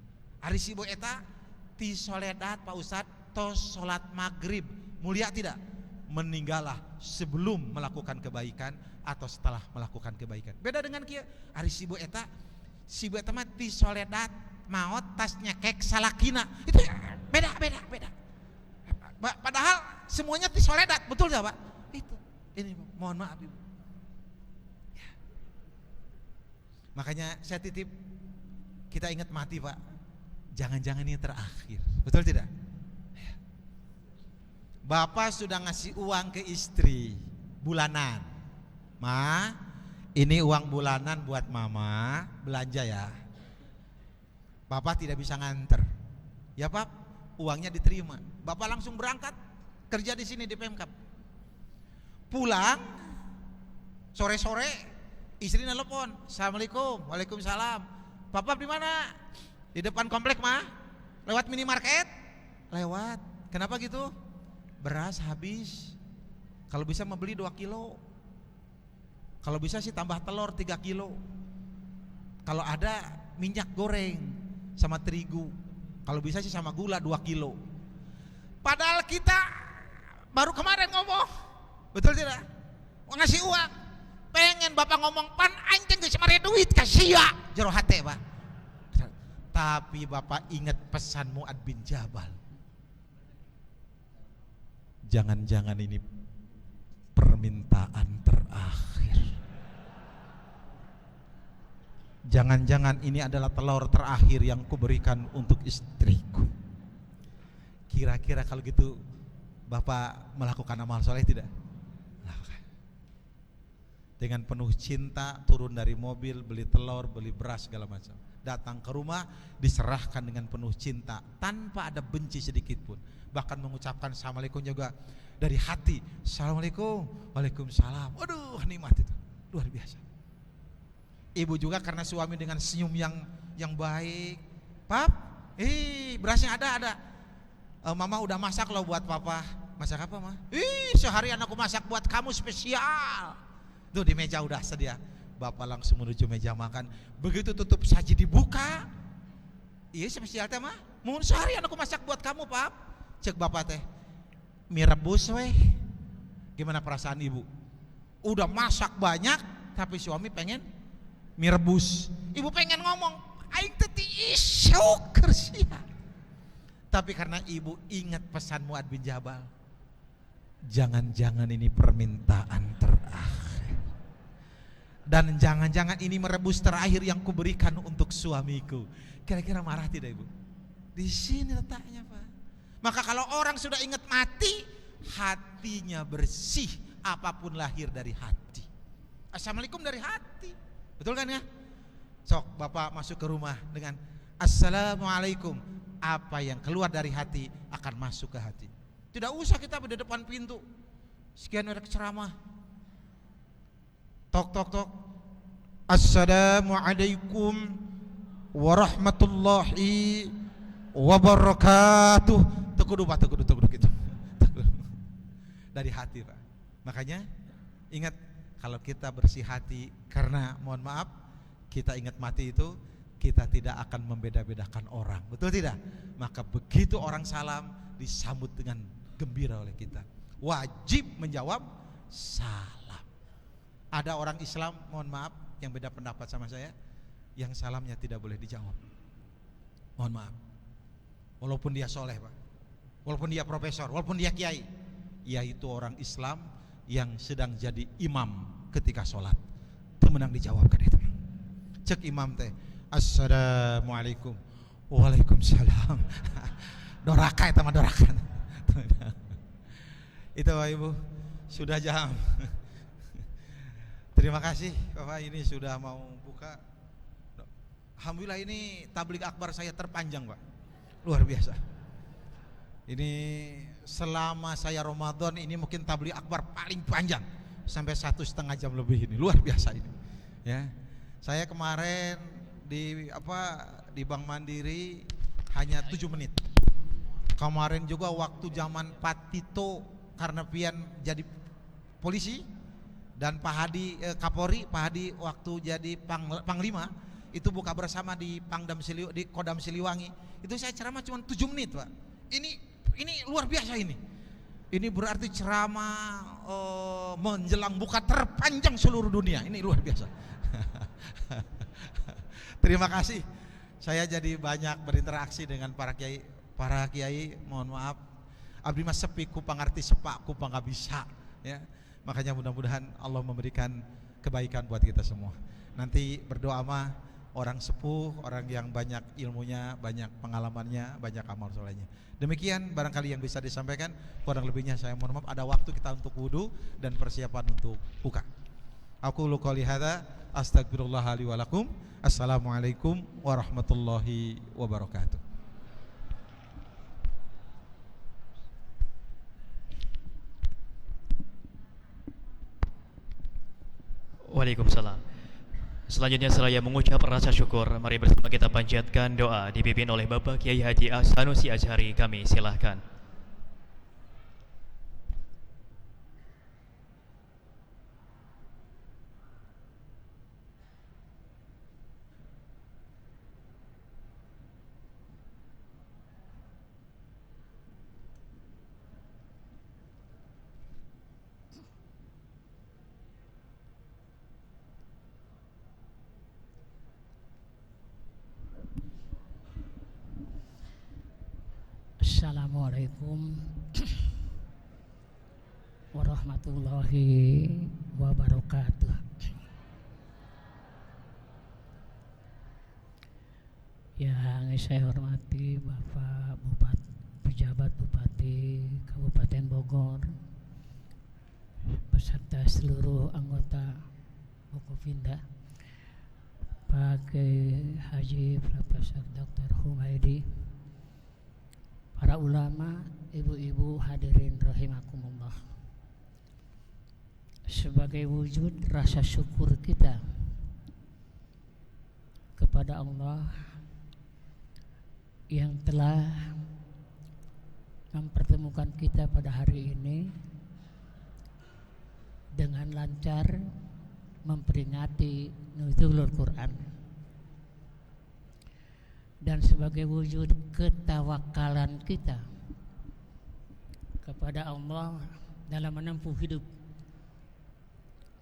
Ari si ibu eta ti soledat Pak Ustad tos salat maghrib. Mulia tidak? Meninggallah sebelum melakukan kebaikan atau setelah melakukan kebaikan. Beda dengan kia, ari si ibu eta mah ti soledat maot tas nyekek salakina. Itu beda. Padahal semuanya ti soledat, betul tidak Pak? Itu. Ini mohon maaf Ibu. Ya. Makanya saya titip, kita ingat mati Pak. Jangan-jangan ini terakhir. Betul tidak? Ya. Bapak sudah ngasih uang ke istri bulanan. Ma, ini uang bulanan buat mama belanja ya. Bapak tidak bisa nganter. Ya Pak, uangnya diterima. Bapak langsung berangkat kerja di sini di Pemkab. Pulang sore-sore istri nelpon, "Assalamualaikum." "Waalaikumsalam." "Papa di mana?" "Di depan komplek mah." "Lewat minimarket?" "Lewat." "Kenapa gitu?" "Beras habis. Kalau bisa mau beli 2 kilo. Kalau bisa sih tambah telur 3 kilo. Kalau ada minyak goreng sama terigu. Kalau bisa sih sama gula 2 kilo. Padahal kita baru kemarin ngomong. Betul tidak? Ngasih uang. Pengen Bapak ngomong, "Pan anjing geus mare duit ka sia." Jero hate Pak. Tapi Bapak ingat pesan Mu'ad bin Jabal. Jangan-jangan ini permintaan terakhir. Jangan-jangan ini adalah telur terakhir yang kuberikan untuk istriku. Kira-kira kalau gitu Bapak melakukan amal soleh tidak? Lakukan. Dengan penuh cinta turun dari mobil, beli telur, beli beras segala macam. Datang ke rumah diserahkan dengan penuh cinta tanpa ada benci sedikit pun. Bahkan mengucapkan assalamualaikum juga dari hati. "Assalamualaikum." "Waalaikumsalam." Waduh, nikmat itu. Luar biasa. Ibu juga karena suami dengan senyum yang baik. "Pap, berasnya ada. Mama udah masak loh buat papa." "Masak apa mah?" "Seharian aku masak buat kamu spesial." Tuh di meja udah sedia. Bapak langsung menuju meja makan. Begitu tutup saji dibuka. "Iya spesial teh mah. Mohon seharian aku masak buat kamu Pap." Cek bapak teh, "Mie rebus weh." Gimana perasaan ibu? Udah masak banyak tapi suami pengen mie rebus. Ibu pengen ngomong, "Aing teh syukur sia." Tapi karena ibu ingat pesan Mu'ad bin Jabal, jangan-jangan ini permintaan terakhir. Dan jangan-jangan ini merebus terakhir yang kuberikan untuk suamiku. Kira-kira marah tidak ibu? Di sini letaknya Pak. Maka kalau orang sudah ingat mati, hatinya bersih. Apapun lahir dari hati. Assalamualaikum dari hati. Betul kan ya? Sok Bapak masuk ke rumah dengan Assalamualaikum. Apa yang keluar dari hati akan masuk ke hati. Tidak usah kita di depan pintu. Sekian merek ceramah. Tok tok tok. Assalamualaikum warahmatullahi wabarakatuh. Tekudu Pak, tekudu gitu. Dari hati Pak. Makanya ingat, kalau kita bersih hati, karena mohon maaf kita ingat mati itu, kita tidak akan membeda-bedakan orang. Betul tidak? Maka begitu orang salam disambut dengan gembira oleh kita. Wajib menjawab salam. Ada orang Islam, mohon maaf, yang beda pendapat sama saya, yang salamnya tidak boleh dijawab. Mohon maaf. Walaupun dia soleh Pak, walaupun dia profesor, walaupun dia kiai, yaitu orang Islam yang sedang jadi imam ketika sholat, itu menang dijawabkan itu. Cek imam teh, assalamualaikum. Waalaikumsalam. Doraka eta mah doraka. Itu Bapak Ibu, sudah jam. Terima kasih Bapak, ini sudah mau buka. Alhamdulillah ini tabligh akbar saya terpanjang Pak, luar biasa. Ini selama saya Ramadan ini mungkin tabligh akbar paling panjang, sampai 1,5 jam lebih ini, luar biasa ini. Ya, saya kemarin di Bank Mandiri hanya 7 menit. Kemarin juga waktu zaman Pak Tito karena pian jadi polisi dan Pak Hadi Kapolri, Pak Hadi waktu jadi Panglima itu buka bersama di di Kodam Siliwangi. Itu saya ceramah cuma 7 menit Pak. Ini luar biasa ini. Ini berarti ceramah menjelang buka terpanjang seluruh dunia. Ini luar biasa. Terima kasih. Saya jadi banyak berinteraksi dengan para kiai. Mohon maaf, abdi mas sepi ku pangarti sepak ku pangga bisa, ya. Makanya mudah-mudahan Allah memberikan kebaikan buat kita semua. Nanti berdoa mah orang sepuh, orang yang banyak ilmunya, banyak pengalamannya, banyak amal solehnya. Demikian barangkali yang bisa disampaikan. Kurang lebihnya saya mohon maaf. Ada waktu kita untuk wudu dan persiapan untuk buka. Aku qouli hadza astagfirullah li wa lakum. Assalamualaikum warahmatullahi wabarakatuh. Waalaikumsalam. Selanjutnya seraya mengucap rasa syukur, mari bersama kita panjatkan doa dipimpin oleh Bapak Kiai Haji Sanusi Azhari. Kami silahkan. Assalamualaikum warahmatullahi wabarakatuh. Yang saya hormati Bapak Bupati, pejabat Bupati Kabupaten Bogor beserta seluruh anggota Bukopinda, Pak Kiai Haji Profesor Dr. Humaydi, para ulama, ibu-ibu hadirin rahimakumullah. Sebagai wujud rasa syukur kita kepada Allah yang telah mempertemukan kita pada hari ini dengan lancar memperingati Nuzulul Quran, dan sebagai wujud ketawakalan kita kepada Allah dalam menempuh hidup,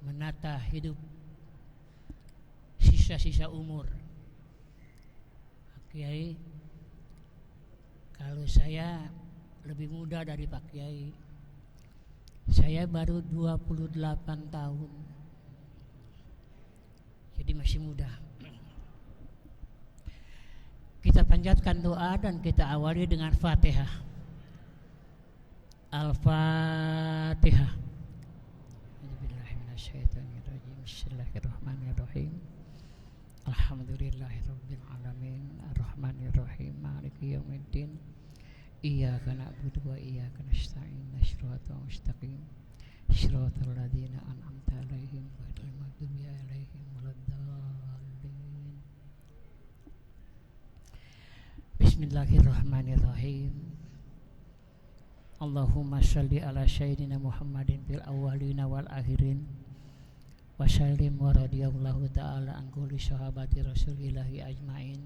menata hidup sisa-sisa umur. Pak Kiai, kalau saya lebih muda dari Pak Kiai, saya baru 28 tahun, jadi masih muda. Kita panjatkan doa dan kita awali dengan Fatihah. Al-Fatihah. Bismillahirrahmanirrahim. Alhamdulillahirabbil alamin, arrahmanirrahim, maliki yaumiddin. Iyyaka na'budu wa iyyaka nasta'in, shiratal mustaqim, shiratal ladzina an'amta 'alaihim ghairil maghdubi 'alaihim waladdallin. Bismillahirrahmanirrahim. Allahumma shalli ala sayyidina Muhammadin fil awwalina wal akhirin wa sallim wa radiyallahu ta'ala an kulli sahabati rasulillahi ajmain.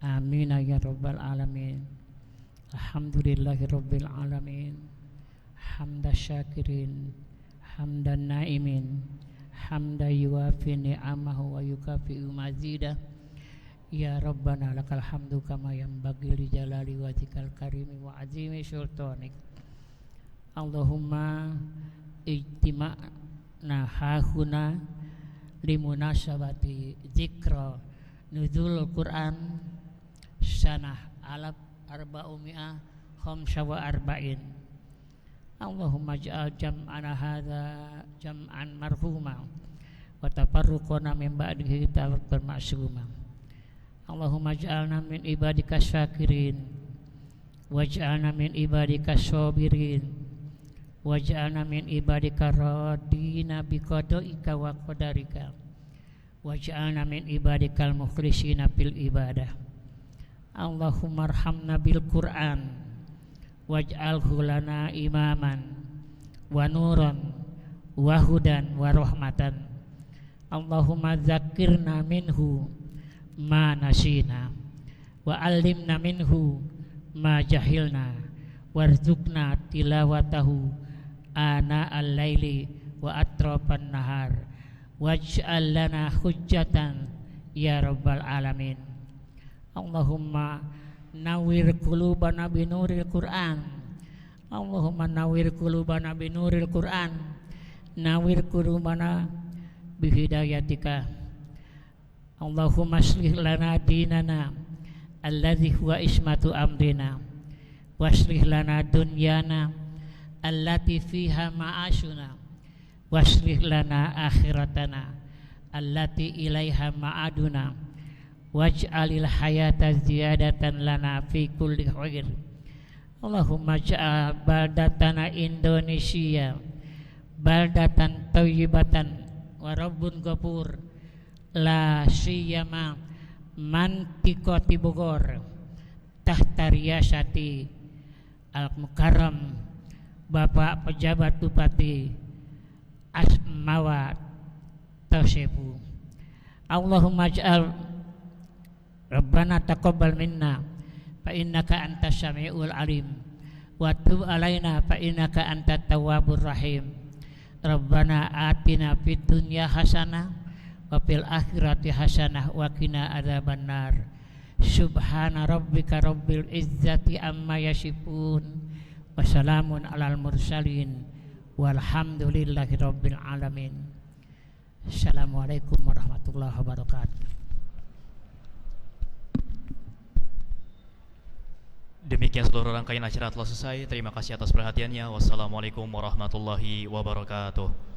Amin ya rabbal alamin. Alhamdulillahi rabbil alamin. Hamda syakirin, hamdan naimin, hamda yuwafi ni'amahu wa yukafi'u mazidah. Ya Rabbana lakal hamdu kama yanbaghi li jalali wajhikal karimi wa azimi sultanik. Allahumma ijtima'na hahuna limunasabati dzikra nuzul Quran sanah alaf arba'umi'ah khamsa wa arba'in. Allahumma ja'al jam'ana hadza jam'an marhuma wa tafarruqana min ba'dihi tafarruqan ma'suma. Allahumma ja'alna min ibadika syakirin waj'alna min ibadika sabirin waj'alna min ibadika radina biqadaika wa qadarika waj'alna min ibadikal mukhlisina fil ibadah. Allahumma arhamna bil Qur'an waj'alhu lana imaman wa nuran wa hudan wa rahmatan. Allahumma dzakirna minhu ma nasina wa allimna minhu ma jahilna warzuqna tilawatahu ana al-laili wa atrafan nahar waj'al lana hujjatan ya rabbal alamin. Allahumma nawwir qulubana binuril Qur'an. Allahumma nawwir qulubana binuril Qur'an. Nawwir qulubana bihidayatika. Allahumma aslih lana dinana alladhi huwa ismatu amrina waslih lana dunyana allati fiha ma'ashuna waslih lana akhiratana allati ilaiha ma'aduna waj'alil hayata ziyadatan lana fi kulli khair. Allahumma ja'al baldatana Indonesia baldatan thayyibatan wa rabbun ghafur la siyama mantiqati Bogor tahta riyasati al-mukarram Bapak Pejabat Bupati Asmawa Tosebu. Allahumma ja'al Rabbana taqabbal minna fa innaka antas samiul alim wa tub alaina fa innaka antat tawwabur rahim. Rabbana atina fid dunya hasanah wa fil akhirati hasanah wa qina adzabannar. Subhana rabbika rabbil izzati amma yasifun wa salamun alal mursalin walhamdulillahi rabbil alamin. Assalamualaikum warahmatullahi wabarakatuh. Demikian seluruh rangkaian acara telah selesai. Terima kasih atas perhatiannya. Wassalamualaikum warahmatullahi wabarakatuh.